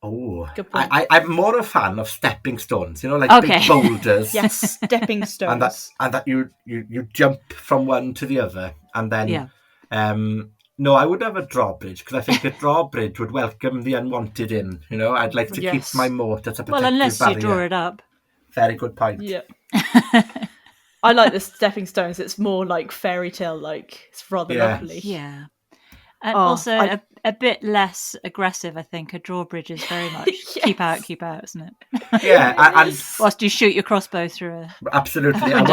Oh, I'm more a fan of stepping stones, big boulders. Yes, stepping stones. and that you jump from one to the other, and then no, I would have a drawbridge because I think a drawbridge would welcome the unwanted in. I'd like to keep my moat as a protective unless barrier. you draw it up. Very good point. Yeah. I like the stepping stones. It's more like fairy tale, like it's rather lovely. Yeah. And also a bit less aggressive, I think. A drawbridge is very much keep out, isn't it? Yeah. and whilst you shoot your crossbow through absolutely. And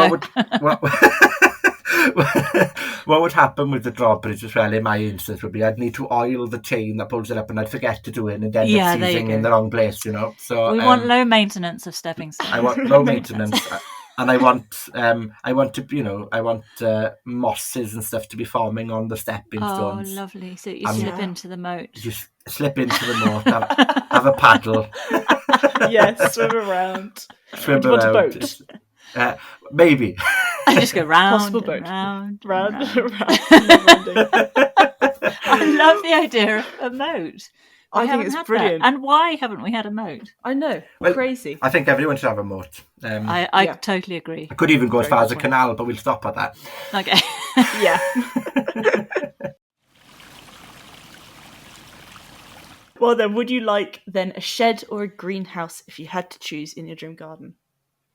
what would happen with the drawbridge as well, in my instance, would be I'd need to oil the chain that pulls it up and I'd forget to do it and end up seizing in the wrong place, So we want low maintenance of stepping stones. I want low maintenance. And I want mosses and stuff to be forming on the stepping stones. Oh, lovely! So you slip into the moat. Just slip into the moat. Have a paddle. Yes, swim around. Swim around. A boat? Maybe. I just go round. Possible boat. Round. I love the idea of a moat. I think it's brilliant. And why haven't we had a moat? I know. Crazy. I think everyone should have a moat. I totally agree. I could even go as far as a canal, but we'll stop at that. Okay. Yeah. Well then, would you like then a shed or a greenhouse if you had to choose in your dream garden?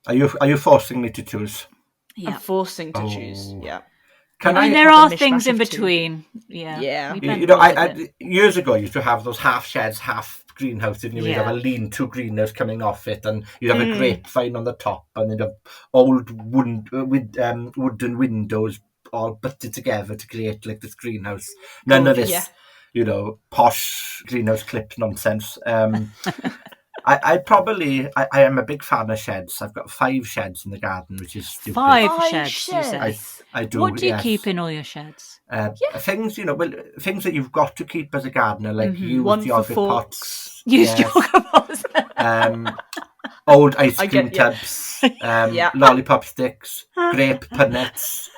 Are you forcing me to choose? Yeah. I'm forcing to choose. Yeah. There are things in between. Yeah. I years ago I used to have those half sheds, half greenhouse, didn't you? You'd have a lean-to greenhouse coming off it, and you'd have a grapevine on the top, and you'd have old wooden windows all butted together to create like this greenhouse. None of this, posh greenhouse clip nonsense. I am a big fan of sheds. I've got 5 sheds in the garden, which is stupid. 5 sheds, you say? I do. What do you keep in all your sheds? Things, things that you've got to keep as a gardener, like used yogurt pots. Used yogurt pots. Old ice cream tubs, lollipop sticks, grape punnets.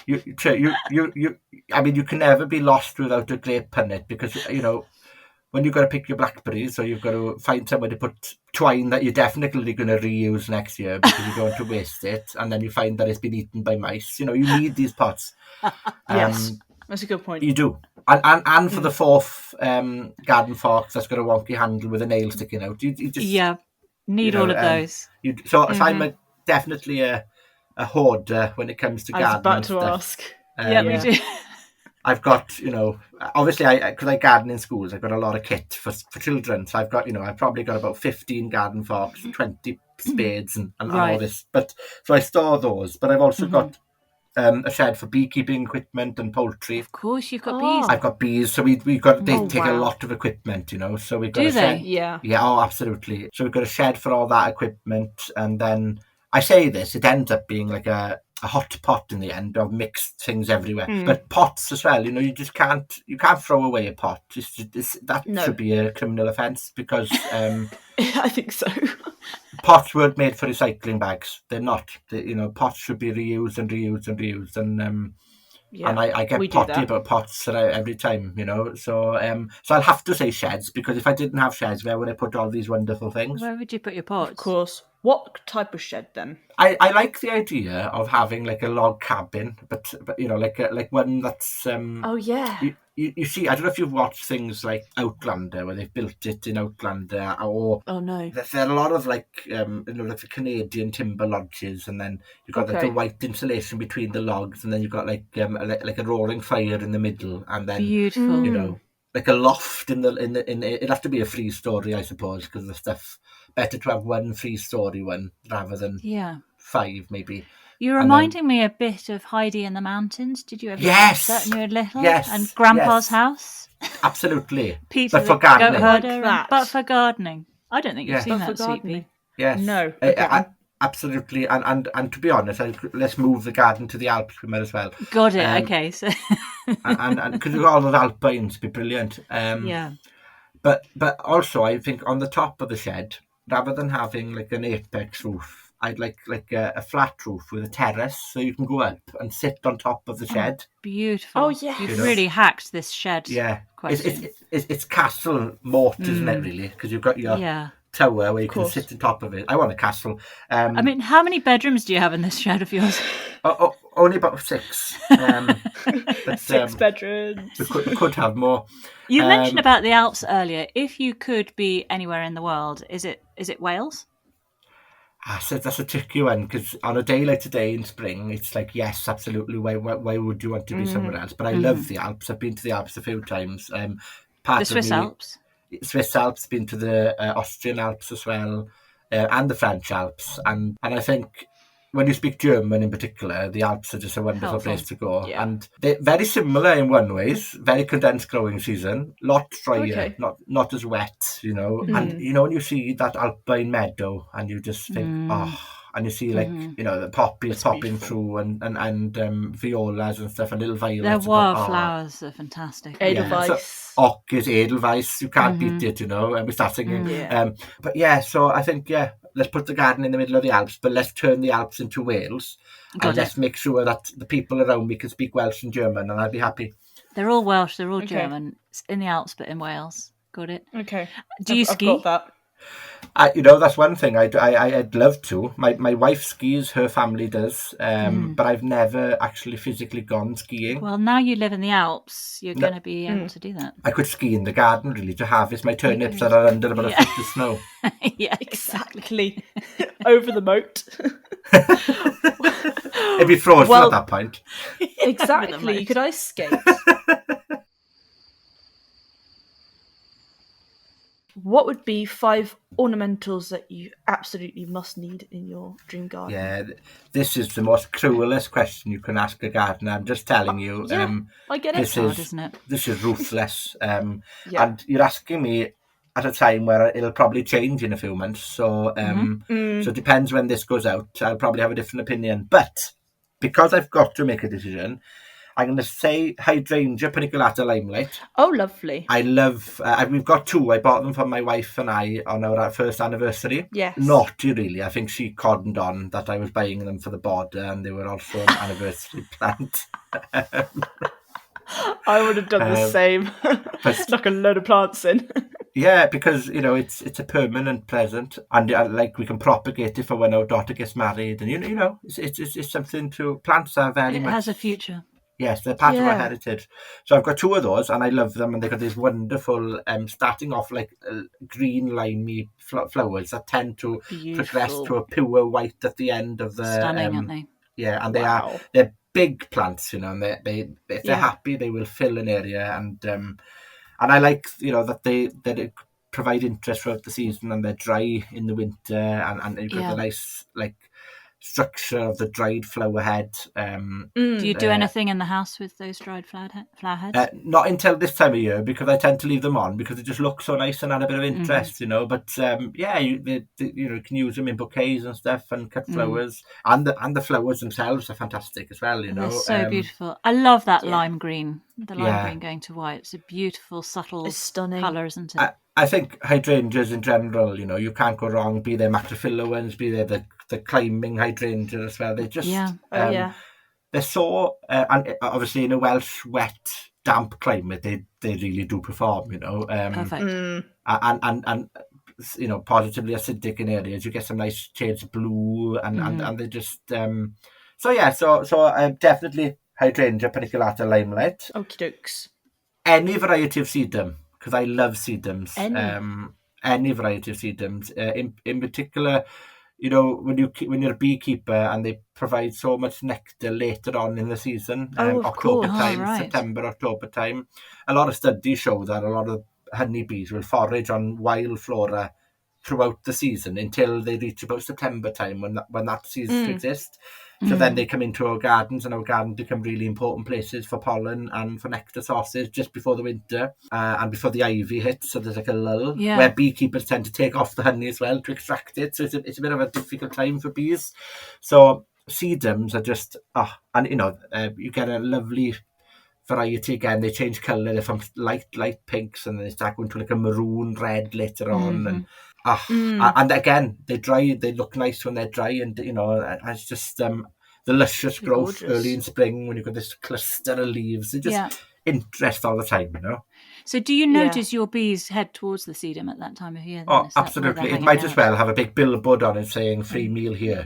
You can never be lost without a grape punnet because, when you've got to pick your blackberries, so you've got to find somewhere to put twine that you're definitely going to reuse next year because you don't want to waste it, and then you find that it's been eaten by mice. You need these pots. Yes, that's a good point. You do. And for the 4th garden fork that's got a wonky handle with a nail sticking out. You just need all of those. So I'm definitely a hoarder when it comes to gardening. I was about to ask. Me too. I've got, obviously, because I garden in schools, I've got a lot of kit for children. So I've got, I've probably got about 15 garden forks, 20 spades and all this. But so I store those. But I've also got a shed for beekeeping equipment and poultry. Of course, you've got bees. I've got bees. So they take a lot of equipment, So we've got Do a shed. they? Yeah. Yeah, absolutely. So we've got a shed for all that equipment. And then I say this, it ends up being like a a hot pot in the end of mixed things everywhere. But pots as well, you just can't throw away a pot. Should be a criminal offence because I think so. pots weren't made for recycling bags. They're not. Pots should be reused and reused and reused. And I get potty about pots every time, So I'll have to say sheds, because if I didn't have sheds, where would I put all these wonderful things? Where would you put your pots? Of course. What type of shed then? I like the idea of having like a log cabin, but like one that's oh yeah. You see, I don't know if you've watched things like Outlander, where they've built it in Outlander, or oh no, there are a lot of like like the Canadian timber lodges, and then you've got like the white insulation between the logs, and then you've got like a roaring fire in the middle, and then beautiful, like a loft in it'd have to be a 3-story, I suppose, because the stuff better to have one 3-story one rather than 5 maybe. You're reminding me a bit of Heidi in the Mountains. Did you ever watch that when you were little? Yes. And Grandpa's house? Absolutely. Peter but for gardening. But for gardening. I don't think you've seen that, Sweet. Yes. No. Absolutely. And to be honest, let's move the garden to the Alps we might as well. Got it. Okay. So and because we've got all those alpines, be brilliant. But also I think on the top of the shed, rather than having like an apex roof, I'd like a flat roof with a terrace, so you can go up and sit on top of the shed. Beautiful. Oh yeah. You've really hacked this shed. Yeah. It's castle moat, isn't it, really? Because you've got your tower where you can sit on top of it. I want a castle. I mean, how many bedrooms do you have in this shed of yours? Only about 6. But, 6 bedrooms. We could have more. You mentioned about the Alps earlier. If you could be anywhere in the world, is it Wales? I said that's a tricky one, because on a day like today in spring, it's like, yes, absolutely. Why would you want to be somewhere else? But I love the Alps. I've been to the Alps a few times. The Swiss Alps? Swiss Alps, been to the Austrian Alps as well, and the French Alps. And I think when you speak German in particular, the Alps are just a wonderful place to go. Yeah. And they're very similar in one ways, very condensed growing season, lot drier, not as wet, And, when you see that alpine meadow and you just think, and you see like, the poppies popping through and violas and stuff, and little violets. Their wildflowers are fantastic. Edelweiss. Is Edelweiss, you can't beat it, and we start singing. But so I think, let's put the garden in the middle of the Alps, but let's turn the Alps into Wales. Let's make sure that the people around me can speak Welsh and German, and I'd be happy. They're all Welsh, they're all German. It's in the Alps, but in Wales. Got it. Okay. Do you ski? I've got that. That's one thing I'd love to. My wife skis, her family does, but I've never actually physically gone skiing. Well, now you live in the Alps, you're going to be able to do that. I could ski in the garden, really, to harvest my turnips that are under about a foot of snow. Yeah, exactly. Over the moat. It'd be frozen at that point. Exactly. You could ice skate. What would be 5 ornamentals that you absolutely must need in your dream garden? Yeah, this is the most cruelest question you can ask a gardener. I'm just telling you. I get it. This is ruthless. And you're asking me at a time where it'll probably change in a few months. So, so it depends when this goes out. I'll probably have a different opinion. But because I've got to make a decision, I'm going to say hydrangea paniculata limelight. Oh, lovely. I love... we've got 2. I bought them for my wife and I on our first anniversary. Yes. Not really. I think she cordoned on that I was buying them for the border, and they were also an anniversary plant. I would have done the same. Stuck a load of plants in. Yeah, because, it's a permanent present, and we can propagate it for when our daughter gets married, and, it's something to... Plants are very much... It has a future. Yes, they're part of our heritage. So I've got 2 of those, and I love them, and they've got these wonderful, starting off like green, limey flowers that tend to progress to a pure white at the end of the... Stunning, aren't they? Yeah, and they're big plants, and if they're happy, they will fill an area, and I like, that they provide interest throughout the season, and they're dry in the winter, and you've got the nice, structure of the dried flower head. Do you do anything in the house with those dried flower heads? Not until this time of year, because I tend to leave them on because it just looks so nice and add a bit of interest, But you can use them in bouquets and stuff and cut flowers, and the flowers themselves are fantastic as well, They're so beautiful. I love that lime green. The lime Yeah. green going to white. It's a beautiful, subtle It's stunning. colour, isn't it? I think hydrangeas in general, you can't go wrong. Be they macrophylla ones, be they the climbing hydrangeas as well. They just they're so and obviously in a Welsh wet, damp climate, they really do perform. Perfect. And positively acidic in areas. You get some nice shades of blue, and they just so definitely hydrangea paniculata limelight. Okie dokes. Any variety of sedum, because I love sedums. Any variety of sedums. In particular, when you're a beekeeper and they provide so much nectar later on in the season, October time, September, October time, a lot of studies show that a lot of honeybees will forage on wild flora throughout the season until they reach about September time when that ceases to exist. So then they come into our gardens, and our gardens become really important places for pollen and for nectar sources just before the winter and before the ivy hits. So there's like a lull where beekeepers tend to take off the honey as well to extract it. So it's a bit of a difficult time for bees. So sedums are just, you get a lovely variety again. They change colour. They're from light pinks, and they start going to like a maroon red later on. And again, they dry. They look nice when they're dry, and it's just the luscious growth early in spring when you've got this cluster of leaves. They just interest all the time, So do you notice your bees head towards the sedum at that time of year? Then? Absolutely. It might as well have a big billboard on it saying free meal here.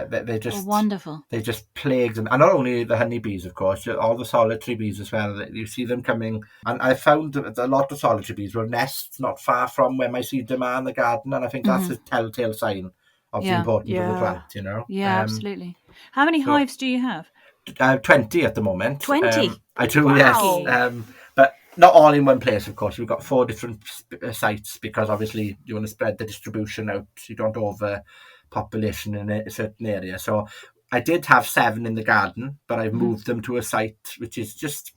They just wonderful. They just plague them. And not only the honeybees, of course, all the solitary bees as well. You see them coming. And I found that a lot of solitary bees will nest not far from where my sedum are in the garden. And I think that's a telltale sign of the importance of the plant, Yeah, absolutely. How many hives do you have? 20 at the moment. 20? I do, wow. Yes. But not all in one place, of course. We've got 4 different sites because obviously you want to spread the distribution out so you don't overpopulation in a certain area. So I did have 7 in the garden, but I've moved them to a site which is just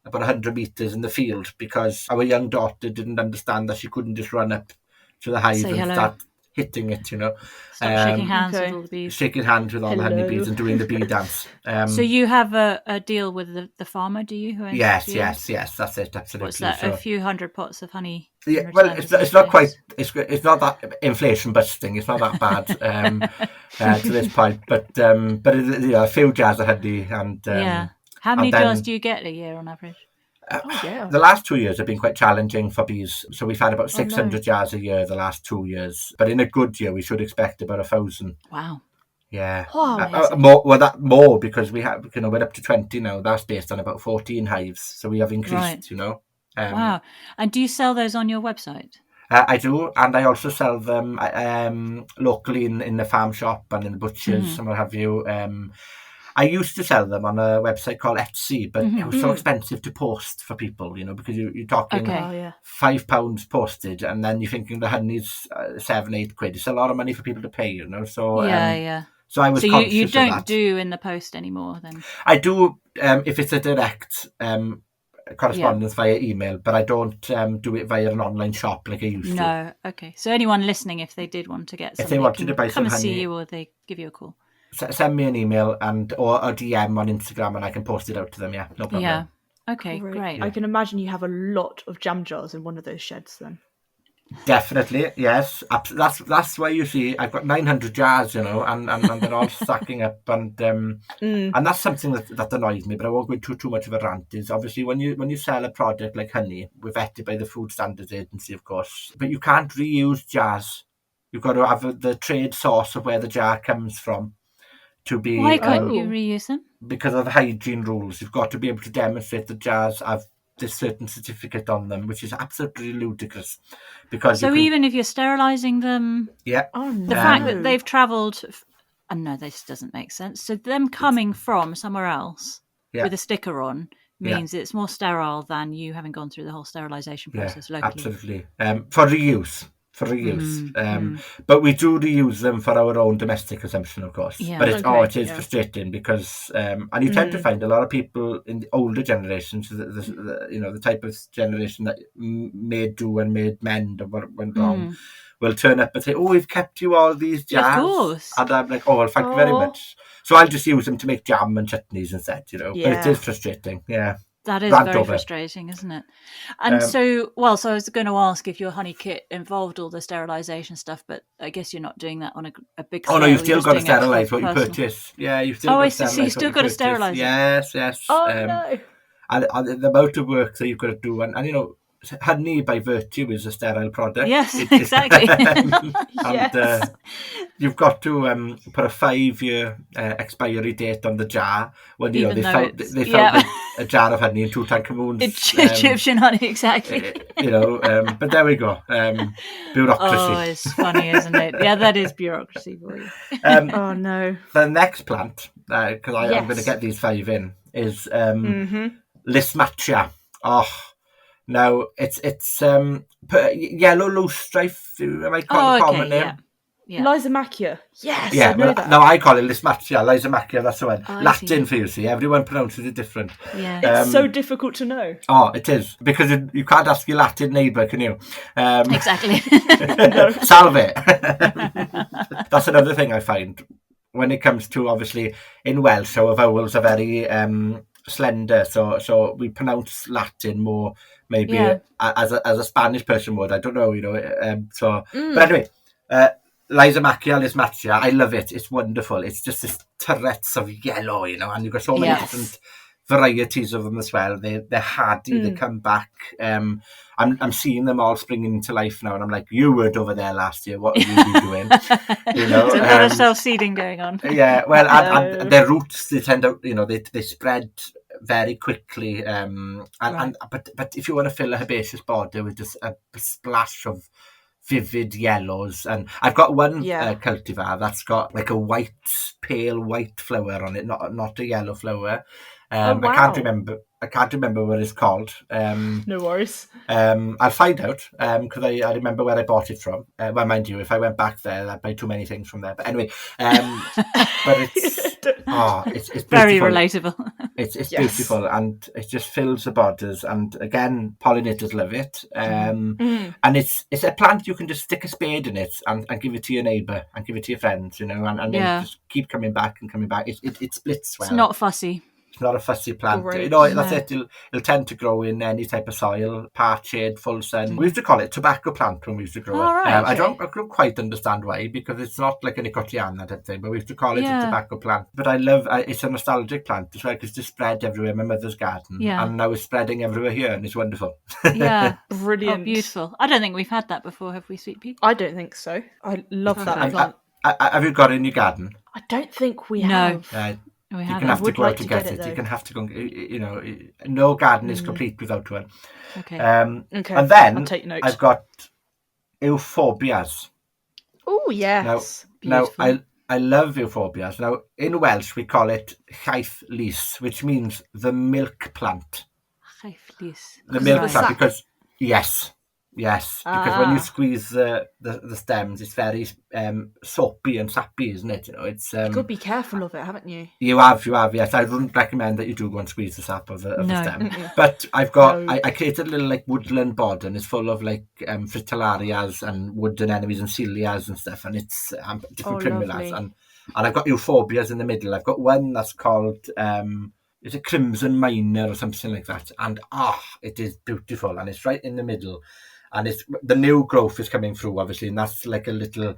about 100 metres in the field because our young daughter didn't understand that she couldn't just run up to the hive and start hitting it, Stop shaking hands with all the bees. Shaking hands with all the honeybees and doing the bee dance. So you have a deal with the farmer, do you? Yes, that's it, absolutely. What's that, a few hundred pots of honey? Yeah, well, it's not quite, it's not that inflation busting, it's not that bad to this point, but a few jars of honey. And how many jars do you get a year on average? The last 2 years have been quite challenging for bees. So we've had about 600 jars a year the last 2 years. But in a good year, we should expect about 1,000. Wow. Yeah. Oh, more because we're up to 20 now. That's based on about 14 hives. So we have increased, wow. And do you sell those on your website? I do. And I also sell them locally in the farm shop and in the butchers and what have you. I used to sell them on a website called Etsy, but it was so expensive to post for people, because you're talking £5 postage, and then you're thinking the honey's 7-8 quid. It's a lot of money for people to pay, So So I was conscious you of don't that. do in the post anymore then? I do if it's a direct correspondence via email, but I don't do it via an online shop like I used to. No, okay. So anyone listening, if they did want to get something, if they wanted to buy some come and honey, see you, or they give you a call. Send me an email or a DM on Instagram, and I can post it out to them. Yeah, no problem. Yeah. Okay, great. I can imagine you have a lot of jam jars in one of those sheds then. Definitely, yes. That's why you see I've got 900 jars, and they're all stacking up, and that's something that annoys me. But I won't go into too much of a rant. Is obviously when you sell a product like honey, we're vetted by the Food Standards Agency, of course, but you can't reuse jars. You've got to have the trade source of where the jar comes from. Why can't you reuse them? Because of the hygiene rules. You've got to be able to demonstrate the jars have this certain certificate on them, which is absolutely ludicrous. Because even if you're sterilising them, the fact that they've travelled, no, this doesn't make sense. So them coming from somewhere else with a sticker on means it's more sterile than you having gone through the whole sterilisation process locally. Absolutely. For reuse. for reuse. But we do reuse them for our own domestic consumption, of course. Yeah. But it is frustrating because, and you tend to find a lot of people in the older generations, the type of generation that made do and made mend of what went wrong, will turn up and say, "Oh, we've kept you all these jars." Of course. And I'm like, "Oh, well, thank you very much." So I'll just use them to make jam and chutneys instead, But it is frustrating, That is very frustrating, isn't it? And so I was going to ask if your honey kit involved all the sterilisation stuff, but I guess you're not doing that on a big scale. Oh, no, you've still got to sterilise what you purchase. Yeah, you've still got to sterilise. So you've still got to sterilise it? Yes. Oh, no. And the amount of work that you've got to do, and honey by virtue is a sterile product. Yes, exactly. And you've got to put a 5-year expiry date on the jar when they found a jar of honey in Tutankhamun's Egyptian honey, exactly. But there we go. Bureaucracy. Oh, it's funny, isn't it? Yeah, that is bureaucracy for you. Oh no. The next plant, because I'm going to get these 5 in, is Lismachia. Oh. Now it's yellow loosestrife. Am I calling the common name? Yeah. Lysomachia. Yes. Yeah. I know that. No, I call it Lismachia. Lysomachia. That's the one. Latin for you. See, everyone pronounces it different. Yeah. It's so difficult to know. Oh, it is because you can't ask your Latin neighbour, can you? Exactly. Salve. That's another thing I find when it comes to, obviously, in Welsh, our vowels are very slender, so we pronounce Latin more maybe as a Spanish person would. I don't know, but anyway, Lismachia, I love it. It's wonderful. It's just this turrets of yellow, and you've got so many different varieties of them as well. They're hardy. They come back. I'm seeing them all springing into life now, and I'm like, you weren't over there last year. What are you doing? There's a lot of self-seeding going on. Yeah, well, and their roots, they tend to, they spread very quickly. But if you want to fill a herbaceous border with just a splash of vivid yellows, and I've got one cultivar that's got like a pale white flower on it, not a yellow flower. Wow. I can't remember what it's called. No worries. I'll find out because I remember where I bought it from. Well, mind you, if I went back there, I'd buy too many things from there. But anyway, but it's very relatable. It's beautiful, and it just fills the borders. And again, pollinators love it. And it's a plant you can just stick a spade in it and give it to your neighbour and give it to your friends, and then just keep coming back and coming back. It splits well. It's not fussy. It's not a fussy plant. Great. That's it. It'll tend to grow in any type of soil, part shade, full sun. We used to call it tobacco plant when we used to grow it. Right, I don't quite understand why, because it's not like a nicotiana type thing, but we used to call it a tobacco plant. But I love it's a nostalgic plant as well, because it's spread everywhere in my mother's garden. Yeah. And now it's spreading everywhere here, and it's wonderful. Yeah. Brilliant. Oh, beautiful. I don't think we've had that before, have we, sweet pea? I don't think so. I love that plant. Have you got it in your garden? I don't think we have. We You're going to have to go out to get it. You're going to have to go, no garden is complete without one. Okay. Okay. And then I'll take note. I've got euphorbias. Oh, yes. Now I love euphorbias. Now, in Welsh, we call it chaith lys, which means the milk plant. Chaith lys. The milk plant, because, yes, because when you squeeze the stems, it's very soapy and sappy, isn't it? It's you've got to be careful of it, haven't you? You have, yes. I wouldn't recommend that you do go and squeeze the sap of the stem. But I've got, I created a little like woodland border, and it's full of like fritillarias and wood anemones and celias and stuff, and it's different primulas, and I've got euphorbias in the middle. I've got one that's called is it Crimson Minor or something like that, and it is beautiful, and it's right in the middle. And it's the new growth is coming through, obviously, and that's like a little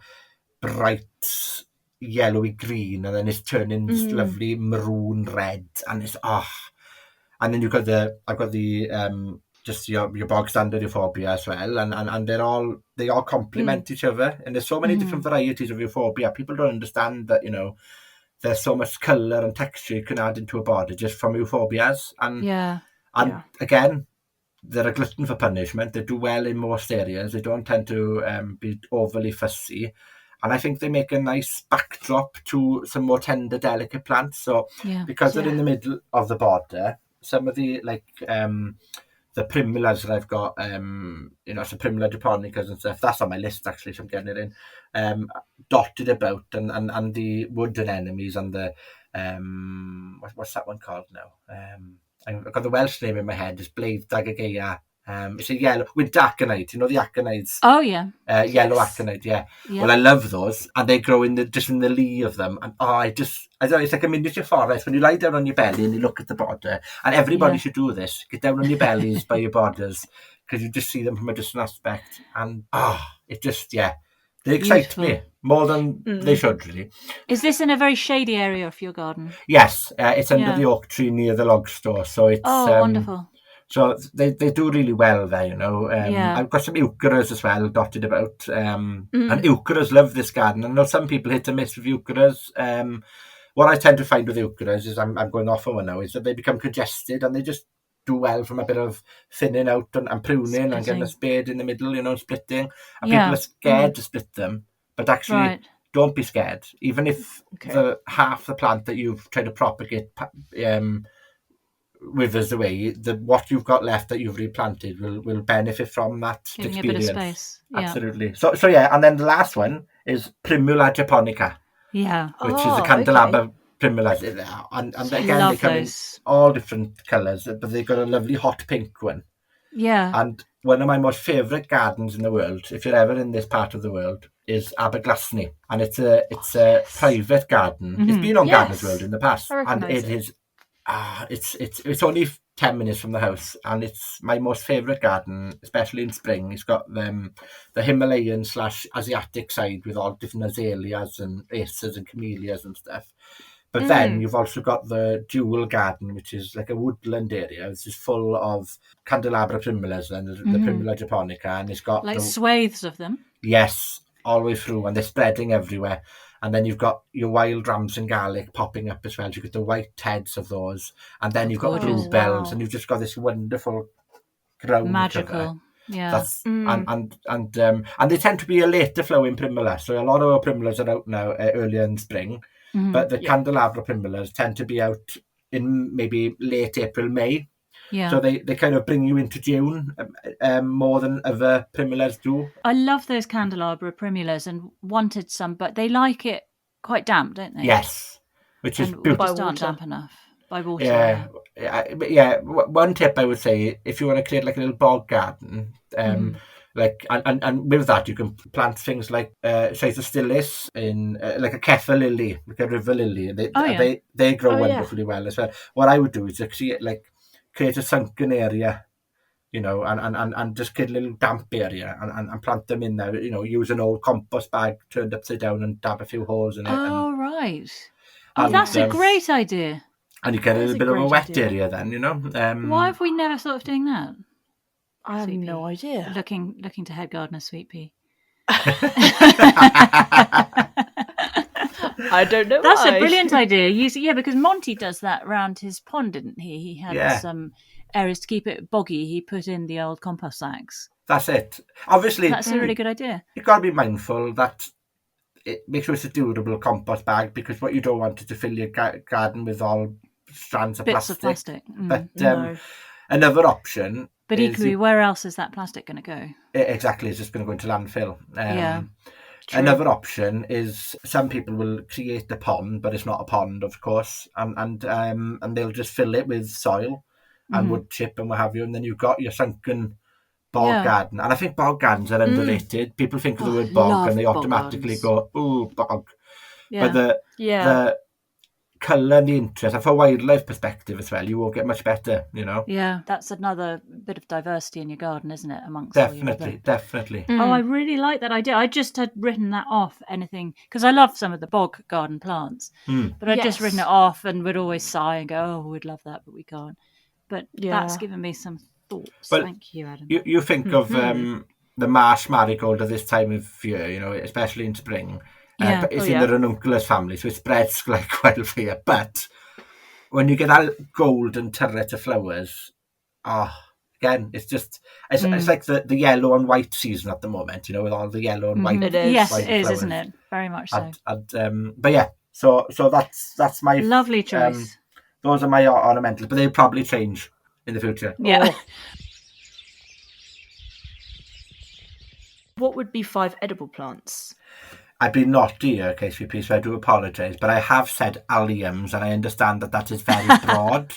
bright yellowy green, and then it's turning this lovely maroon red, and it's and then I've got the just your bog standard euphorbia as well, and they all complement each other, and there's so many different varieties of euphorbia. People don't understand that there's so much colour and texture you can add into a border just from euphorbias, and again, they're a glutton for punishment. They do well in most areas. They don't tend to be overly fussy. And I think they make a nice backdrop to some more tender, delicate plants. So because they're in the middle of the border, some of the the the primulas that I've got, so primula japonicas and stuff, that's on my list actually, so I'm getting it in. Dotted about, and the wood anemones and the, what's that one called now? I've got the Welsh name in my head, it's Blade Dagagea. It's a yellow with aconite, the aconites. Oh yeah, yellow aconite. Yeah. Well, I love those, and they grow in the lee of them. And I don't know, it's like a miniature forest when you lie down on your belly and you look at the border. And everybody should do this: get down on your bellies by your borders, because you just see them from a distant aspect, and it just they excite me more than they should really. Is this in a very shady area of your garden? Yes, it's under the oak tree near the log store, so it's wonderful. So they do really well there, I've got some eucharas as well dotted about. And eucharas love this garden. I know some people hit and miss with eucharas. What I tend to find with eucharas is, I'm going off on one now, is that they become congested and they just do well from a bit of thinning out and pruning and getting a spade in the middle, splitting. And people are scared to split them. But actually, don't be scared. Even if the half the plant that you've tried to propagate withers away, what you've got left that you've replanted will benefit from that Giving experience. A bit of space. Absolutely. So and then the last one is Primula japonica. Yeah. Which is a candelabra primula. And again, they come in all different colours, but they've got a lovely hot pink one. Yeah. And one of my most favourite gardens in the world, if you're ever in this part of the world, is Aberglasney. And it's a private garden. Mm-hmm. It's been on Gardeners World in the past. And it is it's only 10 minutes from the house, and it's my most favourite garden, especially in spring. It's got the Himalayan / Asiatic side with all different azaleas and acers and camellias and stuff. But then you've also got the dual garden, which is like a woodland area. It's just full of candelabra primulas and the Primula japonica, and it's got swathes of them. Yes, all the way through, and they're spreading everywhere. And then you've got your wild rams and garlic popping up as well. You've got the white heads of those. And then you've got bluebells, and you've just got this wonderful ground magical cover. Yeah. That's and they tend to be a later flowing primula. So a lot of our primulas are out now earlier in spring. Mm-hmm. But the candelabra primulas tend to be out in maybe late April, May. Yeah. So they kind of bring you into June more than other primulas do. I love those candelabra primulas and wanted some, but they like it quite damp, don't they? Yes, which is beautiful. Just aren't damp enough by water. Yeah. One tip I would say, if you want to create like a little bog garden, like and with that you can plant things like Schizostillis in like a Kefir lily, like a river lily. They grow wonderfully well as well. What I would do is create a sunken area, and just create a little damp area and plant them in there. Use an old compost bag turned upside down and dab a few holes in it. Right. That's a great idea. And you get a little bit of a wet area then, Why have we never thought of doing that? I have no idea. Looking to head gardener, Sweet Pea. I don't know. That's a brilliant idea. Because Monty does that around his pond, didn't he? He had some areas to keep it boggy. He put in the old compost sacks. That's it. Obviously, that's a really good idea. You've got to be mindful that make sure it's a durable compost bag, because what you don't want is to fill your garden with all strands of bits plastic. of plastic. But another option. But equally, where else is that plastic going to go? Exactly, it's just going to go into landfill. Another option is some people will create a pond, but it's not a pond, of course, and they'll just fill it with soil and wood chip and what have you, and then you've got your sunken bog garden. And I think bog gardens are underrated. People think of the word bog and they automatically go, "Ooh, bog." Yeah. But the colour and the interest, and for a wildlife perspective as well, you will get much better, Yeah, that's another bit of diversity in your garden, isn't it? Amongst definitely. Oh, I really like that idea. I just had written that off, because I love some of the bog garden plants, but I'd just written it off and would always sigh and go, "Oh, we'd love that, but we can't." But that's given me some thoughts. Well, thank you, Adam. You think of the marsh marigold at this time of year, especially in spring. But it's in the ranunculus family, so it spreads like wildfire. But when you get that golden turret of flowers, again, it's like the yellow and white season at the moment, with all the yellow and white. It is. Yes, it is, isn't it? Very much so. But yeah, so that's my lovely choice. Those are my ornamentals, but they'll probably change in the future. Yeah. what would be 5 edible plants? I've been naughty here, KCP, so I do apologise, but I have said alliums, and I understand that is very broad.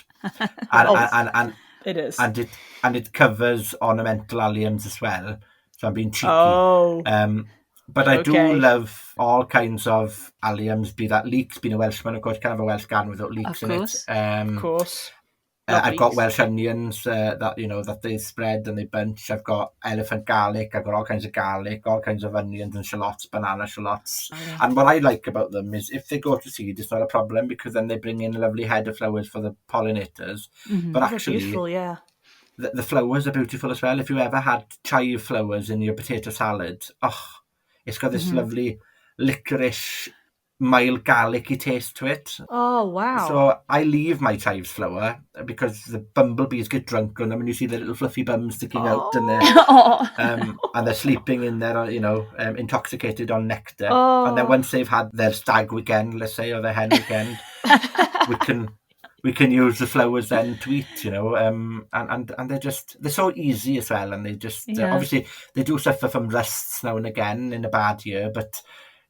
and it is. And it covers ornamental alliums as well, so I'm being cheeky. But I do love all kinds of alliums, be that leeks, being a Welshman, of course, can't have a Welsh garden without leeks in it. Of course. I've got Welsh onions that they spread and they bunch. I've got elephant garlic. I've got all kinds of garlic, all kinds of onions and shallots, banana shallots. And what I like about them is if they go to seed, it's not a problem because then they bring in a lovely head of flowers for the pollinators. But actually, beautiful, yeah. The flowers are beautiful as well. If you ever had chive flowers in your potato salad, it's got this lovely licorice, mild garlicky taste to it. Oh, wow. So I leave my chives flower because the bumblebees get drunk on them and you see the little fluffy bums sticking out and they're sleeping in there, intoxicated on nectar. And then once they've had their stag weekend, let's say, or their hen weekend, we can use the flowers then to eat, and they're so easy as well, and they just obviously they do suffer from rusts now and again in a bad year, but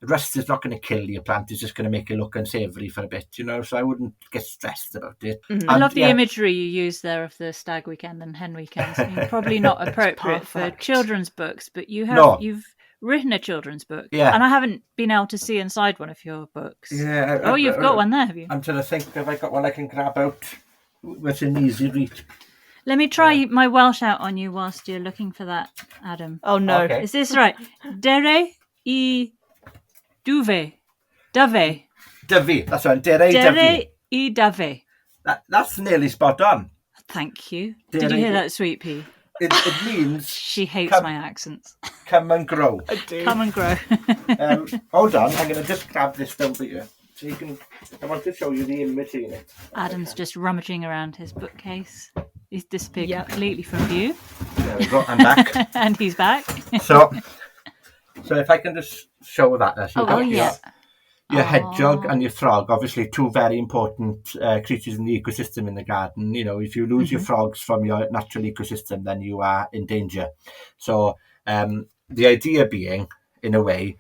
rust is not going to kill your plant; it's just going to make it look unsavoury for a bit, So I wouldn't get stressed about it. I love the imagery you use there of the stag weekend and hen weekends. I mean, probably not appropriate for children's books, but you've written a children's book, and I haven't been able to see inside one of your books. You've got one there, have you? I'm trying to think if I got one I can grab out within easy reach. Let me try my Welsh out on you whilst you're looking for that, Adam. Oh no, okay. Is this right? Dere I duve, dave. Dave, that's right. Dere I dave. That's nearly spot on. Thank you. Did you hear that, Sweet Pea? It means she hates my accents. Come and grow. I do. Come and grow. Hold on, I'm going to just grab this over here so you can. I want to show you the image in it. Adam's just rummaging around his bookcase. He's disappeared completely from view. There we go. I'm back. And he's back. So if I can just show that. Your hedgehog and your frog, obviously two very important creatures in the ecosystem in the garden. If you lose your frogs from your natural ecosystem, then you are in danger. So the idea being, in a way,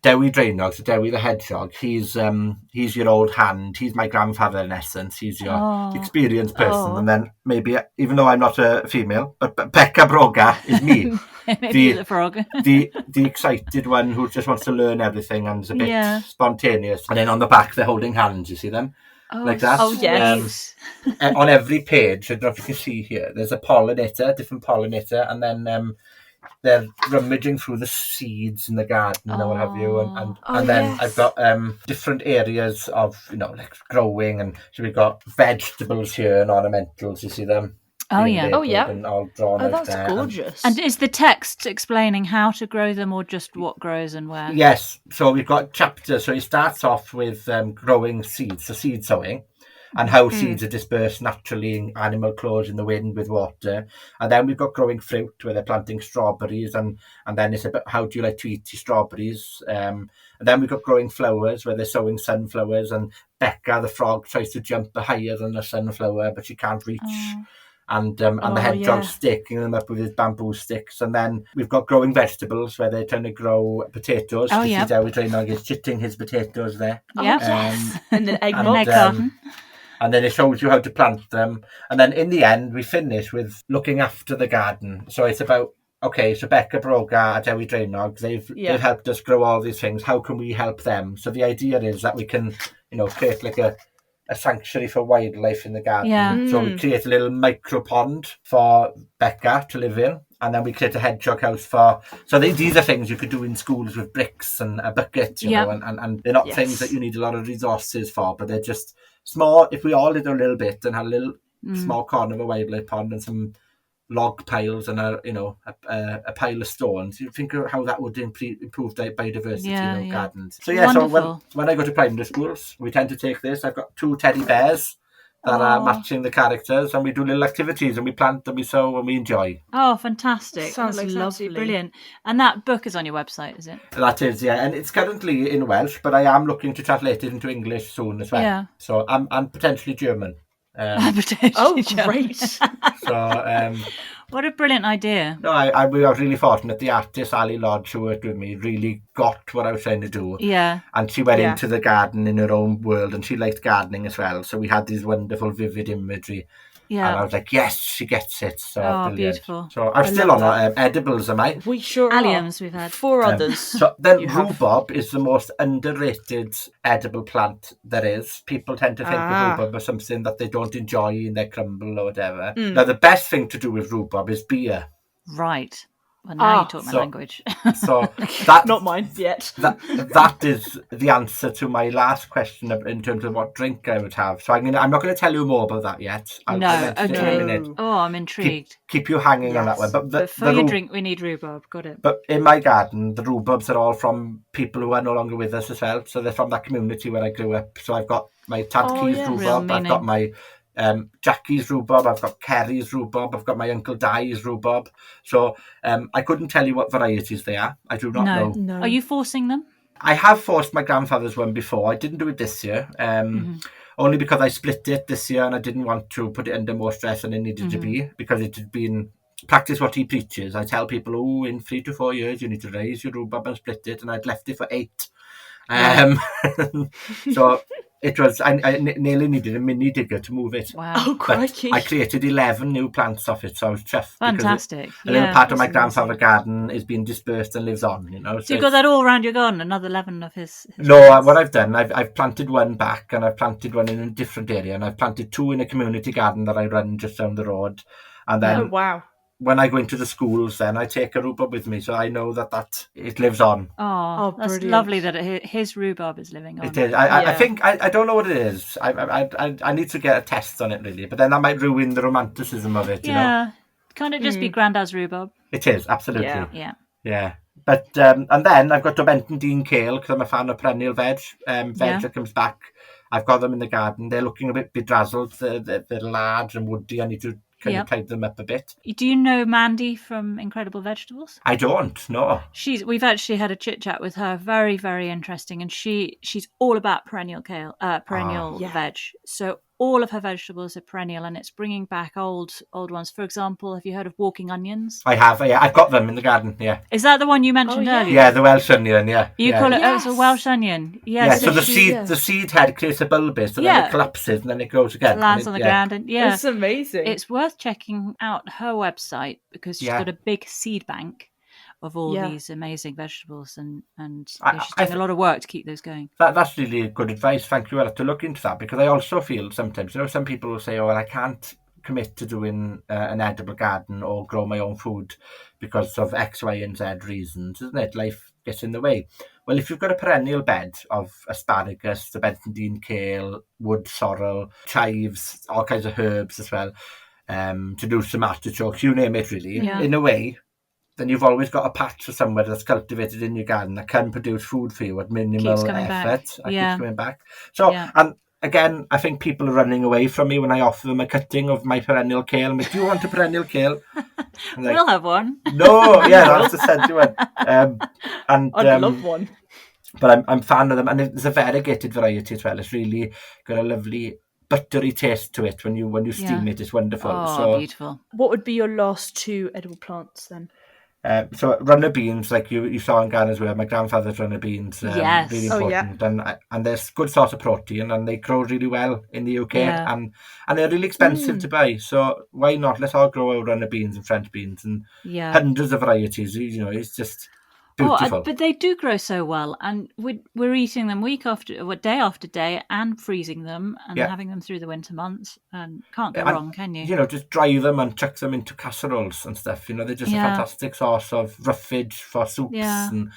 Dewi Draenog, so Dewi the hedgehog, he's your old hand. He's my grandfather in essence. He's your experienced person. And then maybe, even though I'm not a female, but Becca Broga is me. The frog. the excited one who just wants to learn everything and is a bit spontaneous. And then on the back, they're holding hands. You see them? Like that. Oh, yes. On every page, I don't know if you can see here, there's a different pollinator, and then they're rummaging through the seeds in the garden and what have you. And then I've got different areas of, like growing. And so we've got vegetables here and ornamentals. You see them? Oh, yeah. And all drawn out that's there. gorgeous. And is the text explaining how to grow them or just what grows and where? Yes. So we've got chapters. So it starts off with growing seeds, so seed sowing, and how seeds are dispersed naturally in animal claws in the wind with water. And then we've got growing fruit where they're planting strawberries, and then it's about how do you like to eat your strawberries. And then we've got growing flowers where they're sowing sunflowers, and Becca, the frog, tries to jump higher than the sunflower, but she can't reach. And the hedgehog's sticking them up with his bamboo sticks. And then we've got growing vegetables where they're trying to grow potatoes. Oh, yeah. Dewi Draenog is chitting his potatoes there. And then egg garden. And then it shows you how to plant them. And then in the end, we finish with looking after the garden. So it's about, so Becca Broga, Dewi Draenog, they've helped us grow all these things. How can we help them? So the idea is that we can, create like a sanctuary for wildlife in the garden. Yeah. So we create a little micro pond for Becca to live in. And then we create a hedgehog house so these are things you could do in schools with bricks and a bucket, know, and they're not things that you need a lot of resources for, but they're just small. If we all did a little bit and had a little small corner of a wildlife pond and some log piles and a pile of stones, you think of how that would improve biodiversity, gardens. So so when I go to primary schools, we tend to take this. I've got 2 teddy bears that are matching the characters, and we do little activities and we plant and we sow and we enjoy. Oh, fantastic. Sounds That's lovely. Brilliant. And that book is on your website, is it? That is, and it's currently in Welsh, but I am looking to translate it into English soon as well. Yeah. So I'm potentially German. Great. So, what a brilliant idea. No, I was really fortunate. The artist, Ali Lodge, who worked with me, really got what I was trying to do. Yeah. And she went into the garden in her own world, and she liked gardening as well. So we had these wonderful, vivid imagery. Yeah. And I was like, yes, she gets it. So brilliant. Beautiful. So I'm still on edibles, am I? We sure Alliums are. We've had 4 others. So then rhubarb is the most underrated edible plant there is. People tend to think of rhubarb as something that they don't enjoy in their crumble or whatever. Now, the best thing to do with rhubarb is beer. Right. Well, now you talk my language. So that not mine yet. that is the answer to my last question in terms of what drink I would have. So I'm not going to tell you more about that yet. I'll okay. in a minute. Oh, I'm intrigued. Keep you hanging on that one. But before you drink, we need rhubarb. Got it. But in my garden, the rhubarbs are all from people who are no longer with us as well. So they're from that community where I grew up. So I've got my Tadke's rhubarb. I've got my Jackie's rhubarb, I've got Kerry's rhubarb, I've got my Uncle Di's rhubarb. So I couldn't tell you what varieties they are. I do not know. No. Are you forcing them? I have forced my grandfather's one before. I didn't do it this year, only because I split it this year and I didn't want to put it under more stress than it needed to be, because it had been practice what he preaches. I tell people, in 3 to 4 years you need to raise your rhubarb and split it, and I'd left it for 8. So it was, I nearly needed a mini digger to move it. Wow. Oh, crikey. I created 11 new plants off it, so I was chuffed. Fantastic. A little part of my grandfather's garden is being dispersed and lives on, So you've got that all around your garden, another 11 of his No, plants. what I've done, I've planted one back, and I've planted one in a different area, and I've planted 2 in a community garden that I run just down the road. And then when I go into the schools, then I take a rhubarb with me, so I know that it lives on. Oh, that's brilliant. Lovely that his rhubarb is living on. It is. I think, I don't know what it is. I need to get a test on it, really. But then that might ruin the romanticism of it, you know? Can't it just be Grandad's rhubarb? It is, absolutely. Yeah. But, and then I've got Dormice kale, because I'm a fan of perennial veg. That comes back. I've got them in the garden. They're looking a bit bedrazzled. They're large and woody. I need to kind of tidy them up a bit. Do you know Mandy from Incredible Vegetables? I don't, no. We've actually had a chit-chat with her, very, very interesting, and she's all about perennial veg. So all of her vegetables are perennial, and it's bringing back old ones. For example, have you heard of walking onions? I have, yeah. I've got them in the garden, yeah. Is that the one you mentioned earlier? Yeah, the Welsh onion, yeah. You call it, it's a Welsh onion. Yeah, so the seed head creates a bulbous, and then it collapses, and then it grows again. It lands on the ground. And it's amazing. It's worth checking out her website, because she's got a big seed bank of all these amazing vegetables, and she's doing a lot of work to keep those going. That's really good advice. Thank you. I'll have to look into that, because I also feel sometimes, some people will say, I can't commit to doing an edible garden or grow my own food because of X, Y, and Z reasons, isn't it? Life gets in the way. Well, if you've got a perennial bed of asparagus, the Bentondine kale, wood sorrel, chives, all kinds of herbs as well, to do some artichokes, you name it, really, in a way, then you've always got a patch or somewhere that's cultivated in your garden that can produce food for you at minimal effort. Keeps coming back. So, and again, I think people are running away from me when I offer them a cutting of my perennial kale. I'm like, do you want a perennial kale? Like, we'll have one. No, that's the send you one. I'd love one. But I'm a fan of them, and it's a variegated variety as well. It's really got a lovely buttery taste to it when you steam it. It's wonderful. Oh, beautiful. What would be your last 2 edible plants then? So runner beans, like you saw in Ghana as well, my grandfather's runner beans, really important, and they're a good source of protein, and they grow really well in the UK, and they're really expensive to buy. So why not? Let's all grow our runner beans and French beans and hundreds of varieties. It's just beautiful. But they do grow so well, and we're eating them day after day, and freezing them and having them through the winter months, and can't go wrong, can you? Just dry them and chuck them into casseroles and stuff. They're just a fantastic source of roughage for soups. And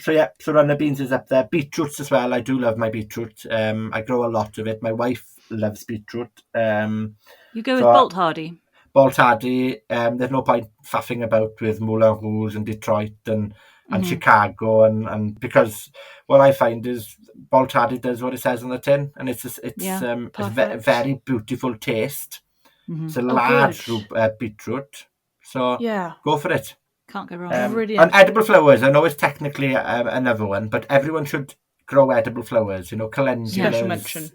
so runner beans is up there. Beetroots as well. I do love my beetroot. I grow a lot of it. My wife loves beetroot. You go with Bolt Hardy. Bolt Hardy. There's no point faffing about with Moulin Rouge and Detroit and Chicago, and because what I find is Bolt Hardy does what it says on the tin, and it's a very beautiful taste. It's a large beetroot, so go for it. Can't go wrong. Brilliant. And edible flowers, I know it's technically another one, but everyone should grow edible flowers. Calendulas,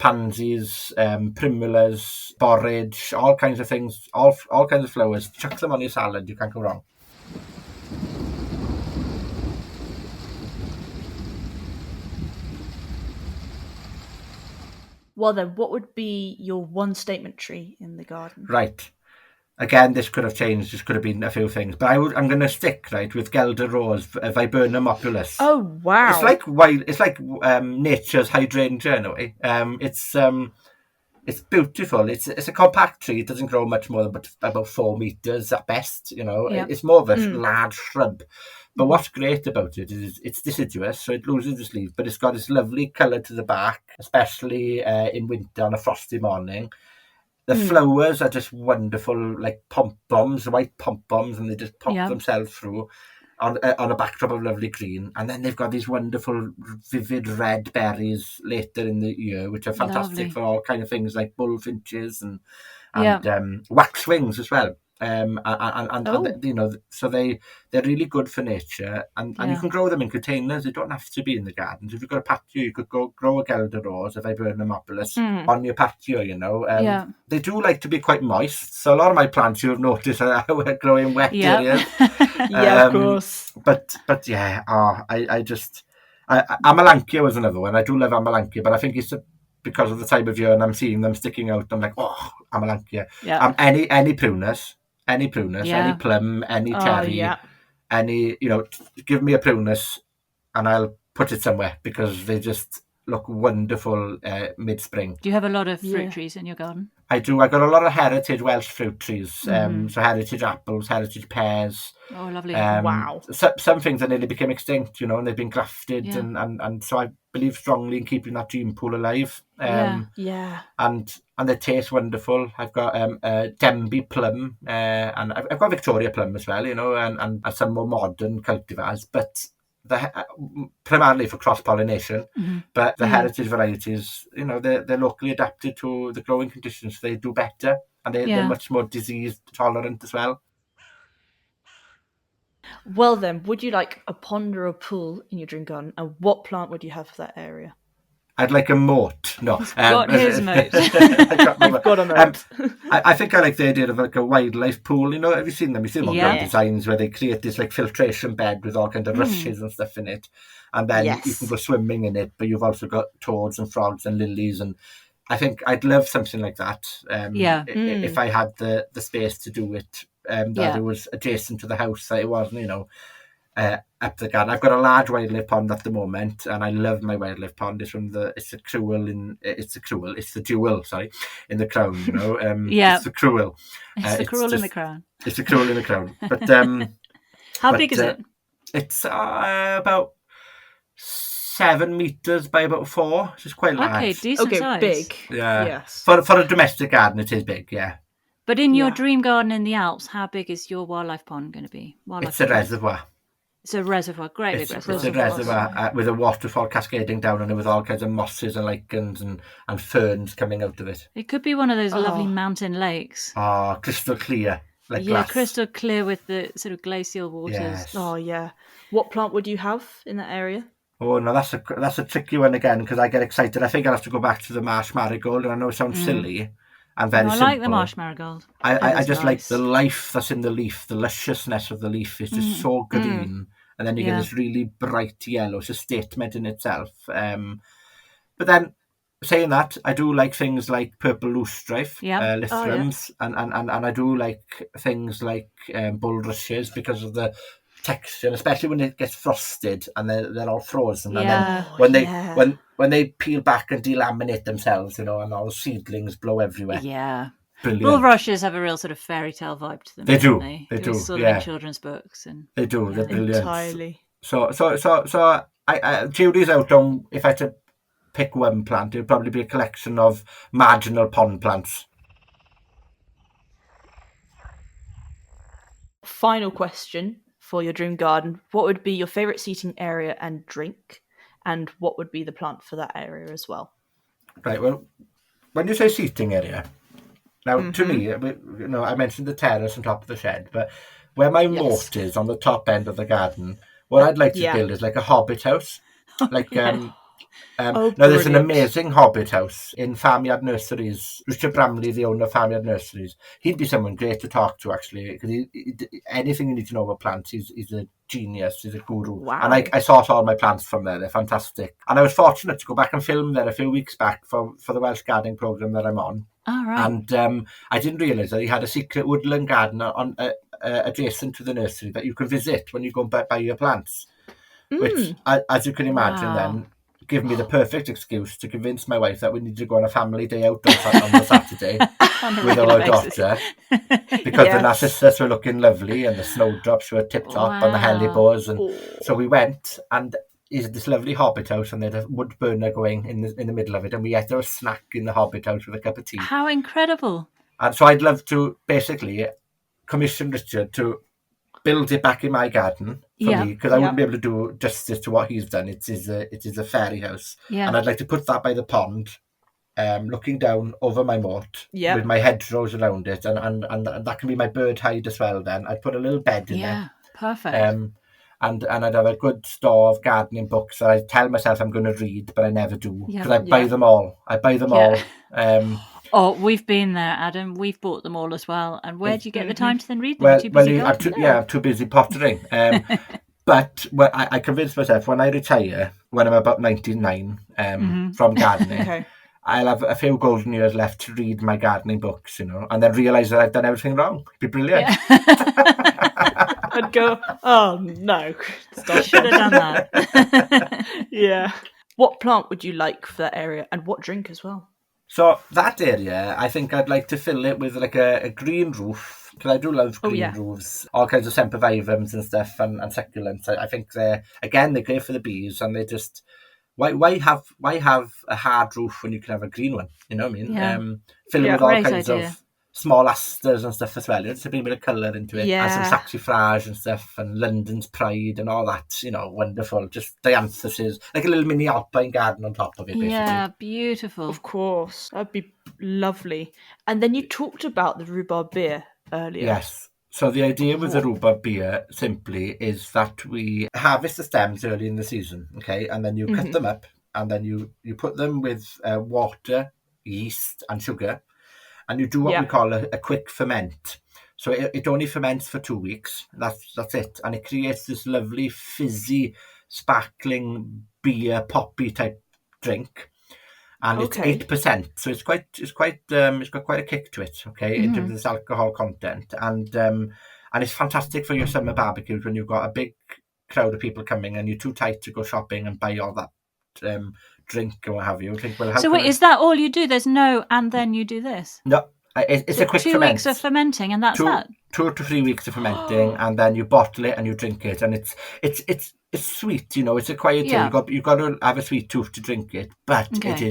pansies, primulas, borage, all kinds of things, all kinds of flowers. Chuck them on your salad, you can't go wrong. Well then, what would be your one statement tree in the garden? Right. Again, this could have changed. This could have been a few things, but I'm going to stick with Gelder Rose, Viburnum opulus. Oh wow! It's like wild. It's like nature's hydrangea in a way. It's beautiful. It's a compact tree. It doesn't grow much more than about 4 meters at best. It's more of a large shrub. But what's great about it is it's deciduous, so it loses its leaves, but it's got this lovely colour to the back, especially in winter on a frosty morning. The flowers are just wonderful, like pom-poms, white pom-poms, and they just pop themselves through on a backdrop of lovely green. And then they've got these wonderful, vivid red berries later in the year, which are fantastic for all kind of things like bullfinches and waxwings as well. So they're really good for nature, and you can grow them in containers. They don't have to be in the gardens. If you've got a patio, you could grow a Gelder Rose, a Viburnum opulus, on your patio. They do like to be quite moist, so a lot of my plants, you have noticed, are growing in wet areas. Of course. But Amelanchier was another one. I do love Amelanchier, but I think it's because of the time of year and I'm seeing them sticking out. I'm like, Amelanchier. Any prunus. Any plum, any cherry, any, give me a prunus and I'll put it somewhere because they just look wonderful mid-spring. Do you have a lot of fruit trees in your garden? I do. I got a lot of heritage Welsh fruit trees. So heritage apples, heritage pears. Oh, lovely. Wow. Some things that nearly became extinct, and they've been grafted. And so I believe strongly in keeping that gene pool alive. And they taste wonderful. I've got Denbigh plum, and I've got Victoria plum as well, and some more modern cultivars, but primarily for cross-pollination, but the heritage varieties, they're locally adapted to the growing conditions. They do better, and they're much more disease tolerant as well. Well then, would you like a pond or a pool in your dream garden, and what plant would you have for that area? I'd like a moat. No, got his moat. I've got a moat. I think I like the idea of like a wildlife pool. Have you seen them? You've seen them on grand designs where they create this like filtration bed with all kinds of rushes and stuff in it, and then you can go swimming in it. But you've also got toads and frogs and lilies, and I think I'd love something like that. If I had the space to do it, that it was adjacent to the house, that it wasn't, up the garden. I've got a large wildlife pond at the moment, and I love my wildlife pond. It's the jewel in the crown. It's the cruel. It's the cruel in the crown. It's the cruel in the crown. But how big is it? It's about 7 meters by about 4. It's quite large. Okay, decent size. Big. Yeah. Yes. For a domestic garden, it is big. Yeah. But in your dream garden in the Alps, how big is your wildlife pond going to be? It's a reservoir. It's a reservoir, great big reservoir. It's a reservoir with a waterfall cascading down on it with all kinds of mosses and lichens and ferns coming out of it. It could be one of those lovely mountain lakes. Oh, crystal clear, like glass. Crystal clear with the sort of glacial waters. Yes. Oh, yeah. What plant would you have in that area? Oh, no, that's a tricky one again because I get excited. I think I'll have to go back to the marsh marigold, and I know it sounds silly and very simple. I like the marsh marigold. I just like the life that's in the leaf. The lusciousness of the leaf is just so green. And then you get this really bright yellow. It's a statement in itself. But then, saying that, I do like things like purple loosestrife, lithrums, and I do like things like bulrushes because of the texture, and especially when it gets frosted and they're all frozen. And then when they peel back and delaminate themselves, and all the seedlings blow everywhere. Yeah. Brilliant. Bulrushes have a real sort of fairy tale vibe to them. They do. They do. Sort of in children's books, and they do. They're brilliant. Entirely. So I Judy's out on. If I had to pick one plant, it would probably be a collection of marginal pond plants. Final question for your dream garden: what would be your favourite seating area and drink, and what would be the plant for that area as well? Right. Well, when you say seating area. Now, to me, I mentioned the terrace on top of the shed, but where my moat is on the top end of the garden, what I'd like to build is like a hobbit house, like Now, there's an amazing hobbit house in Farmyard Nurseries. Richard Bramley, the owner of Farmyard Nurseries, he'd be someone great to talk to, actually, because anything you need to know about plants, he's a genius, he's a guru. Wow. And I source all my plants from there. They're fantastic. And I was fortunate to go back and film there a few weeks back for the Welsh gardening programme that I'm on. All right. And I didn't realise that he had a secret woodland garden on adjacent to the nursery that you can visit when you go and buy your plants. Which, as you can imagine, then give me the perfect excuse to convince my wife that we need to go on a family day out on the Saturday with our daughter, because the narcissus were looking lovely and the snowdrops were tip-top and the hellebores. And so we went, and is this lovely hobbit house, and they had a wood burner going in the middle of it, and we ate our snack in the hobbit house with a cup of tea. How incredible. And so I'd love to basically commission Richard to build it back in my garden for me, because I wouldn't be able to do justice to what he's done. It is a fairy house, and I'd like to put that by the pond, looking down over my moat with my hedgerows around it, and that can be my bird hide as well. Then I'd put a little bed in there. Perfect. And I'd have a good store of gardening books that I tell myself I'm going to read, but I never do, because I buy them all. Oh, we've been there, Adam. We've bought them all as well. And where do you get the time to then read them? I'm too busy pottering. But I convinced myself when I retire, when I'm about 99 from gardening, I'll have a few golden years left to read my gardening books, and then realise that I've done everything wrong. It'd be brilliant. I'd go, oh no, I should have done that. Yeah. What plant would you like for that area, and what drink as well? So that area, I think I'd like to fill it with like a green roof, because I do love green roofs, all kinds of sempervivums and stuff, and succulents. I think they're great for the bees, and they just, why have a hard roof when you can have a green one? You know what I mean? Yeah. Fill it with all kinds of small asters and stuff as well, just to bring a bit of colour into it, and some saxifrage and stuff, and London's pride and all that, wonderful, just dianthuses, like a little mini alpine garden on top of it, basically. Yeah, beautiful. Of course, that'd be lovely. And then you talked about the rhubarb beer earlier. Yes. So the idea with the rhubarb beer simply is that we harvest the stems early in the season, okay, and then you cut them up, and then you put them with water, yeast, and sugar. And you do what we call a quick ferment. So it only ferments for 2 weeks. That's it. And it creates this lovely, fizzy, sparkling beer, poppy type drink. And it's 8%. So it's got quite a kick to it, okay, in terms of this alcohol content. And it's fantastic for your summer barbecues when you've got a big crowd of people coming and you're too tight to go shopping and buy all that drink or what have you. Is that all you do? There's no, and then you do this? No, it's a quick 2 ferment. 2 weeks of fermenting, and that's 2 to 3 weeks of fermenting, and then you bottle it and you drink it, and it's sweet. It's a quiet thing. You've got to have a sweet tooth to drink it, but it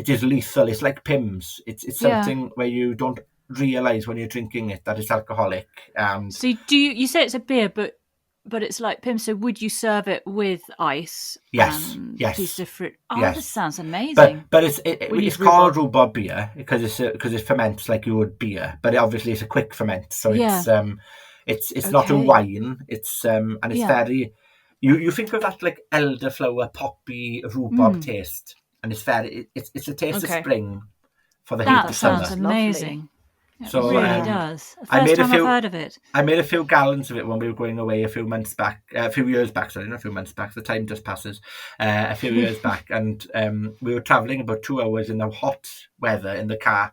is lethal. It's like Pimm's. It's something where you don't realise when you're drinking it that it's alcoholic. So you say it's a beer, but it's like Pim. So would you serve it with ice? Yes. Piece of fruit. This sounds amazing. But it's called rhubarb beer because it ferments like you would beer. But obviously it's a quick ferment, so it's not a wine. It's and it's very. You think of that like elderflower, poppy, rhubarb taste, and it's it's a taste of spring for the heat of summer. That sounds amazing. So, it really does. I've heard of it. I made a few gallons of it when we were going away a few years back. The time just passes. A few years back, and we were travelling about 2 hours in the hot weather in the car,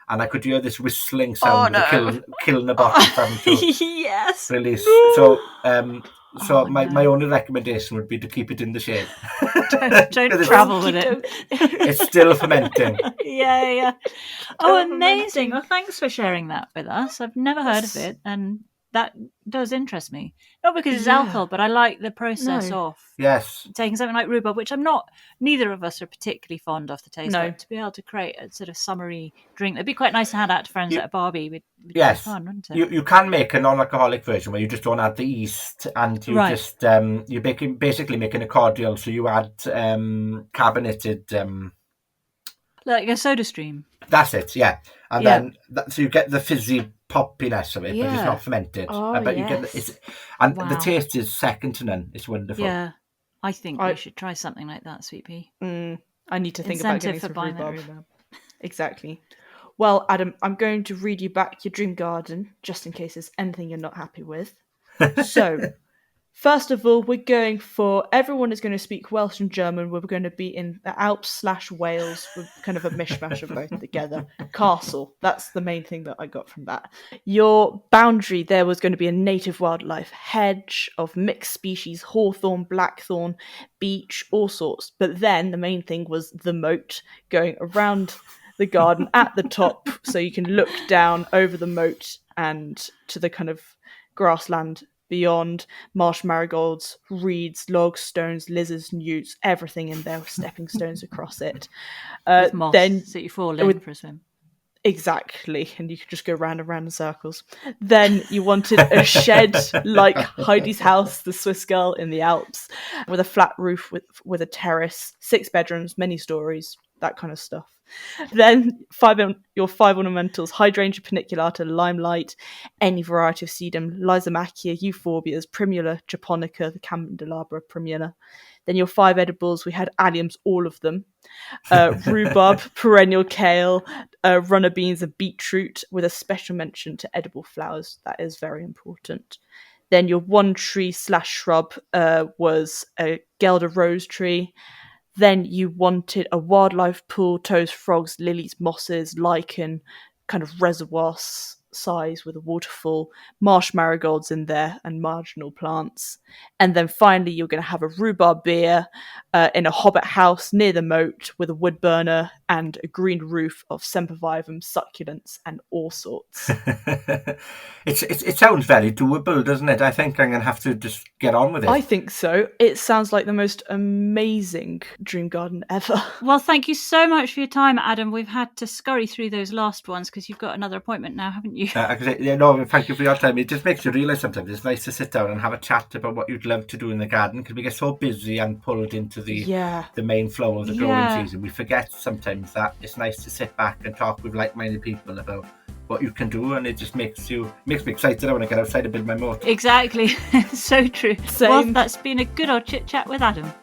and I could hear this whistling sound of killing the bottle starting to release. So my only recommendation would be to keep it in the shade. Don't travel with it. It's still fermenting. Yeah. Oh, amazing. Well, thanks for sharing that with us. I've never heard of it, and that does interest me. Not because it's alcohol, but I like the process of taking something like rhubarb, which neither of us are particularly fond of the taste of, to be able to create a sort of summery drink. It'd be quite nice to hand out to friends at a barbie. Would be fun, wouldn't it? You can make a non-alcoholic version where you just don't add the yeast, and you just you're basically making a cordial, so you add carbonated like a soda stream. That's it, and then so you get the fizzy poppiness of it, but it's not fermented. You get the taste is second to none. It's wonderful. I think we should try something like that, Sweet Pea. I need to think about getting some buying rhubarb. Exactly. Well, Adam, I'm going to read you back your dream garden, just in case there's anything you're not happy with. So, first of all, we're going for, everyone is going to speak Welsh and German. We're going to be in the Alps/Wales with kind of a mishmash of both together. Castle, that's the main thing that I got from that. Your boundary, there was going to be a native wildlife hedge of mixed species, hawthorn, blackthorn, beech, all sorts. But then the main thing was the moat going around the garden at the top, so you can look down over the moat and to the kind of grassland beyond, marsh marigolds, reeds, logs, stones, lizards, newts, everything in there with stepping stones across it. With moss, then so you fall in for a swim. Exactly, and you could just go round and round in circles. Then you wanted a shed like Heidi's house, the Swiss girl in the Alps, with a flat roof with a terrace, 6 bedrooms, many stories, that kind of stuff. Then your 5 ornamentals: hydrangea paniculata, limelight, any variety of sedum, lysomachia, euphorbias, primula, japonica, the candelabra primula. Then your 5 edibles, we had alliums, all of them. Rhubarb, perennial kale, runner beans and beetroot, with a special mention to edible flowers. That is very important. Then your 1 tree/shrub was a Gelder rose tree. Then you wanted a wildlife pool, toads, frogs, lilies, mosses, lichen, kind of reservoir size with a waterfall, marsh marigolds in there, and marginal plants. And then finally, you're going to have a rhubarb beer in a hobbit house near the moat with a wood burner and a green roof of sempervivum, succulents, and all sorts. It sounds very doable, doesn't it? I think I'm going to have to just get on with it. I think so. It sounds like the most amazing dream garden ever. Well, thank you so much for your time, Adam. We've had to scurry through those last ones because you've got another appointment now, haven't you? No, thank you for your time. It just makes you realise sometimes it's nice to sit down and have a chat about what you'd love to do in the garden, because we get so busy and pulled into the main flow of the growing season. We forget sometimes that it's nice to sit back and talk with like-minded people about what you can do, and it just makes me excited. I want to get outside and build my moat. Exactly. So true. Same. Well, that's been a good old chit-chat with Adam.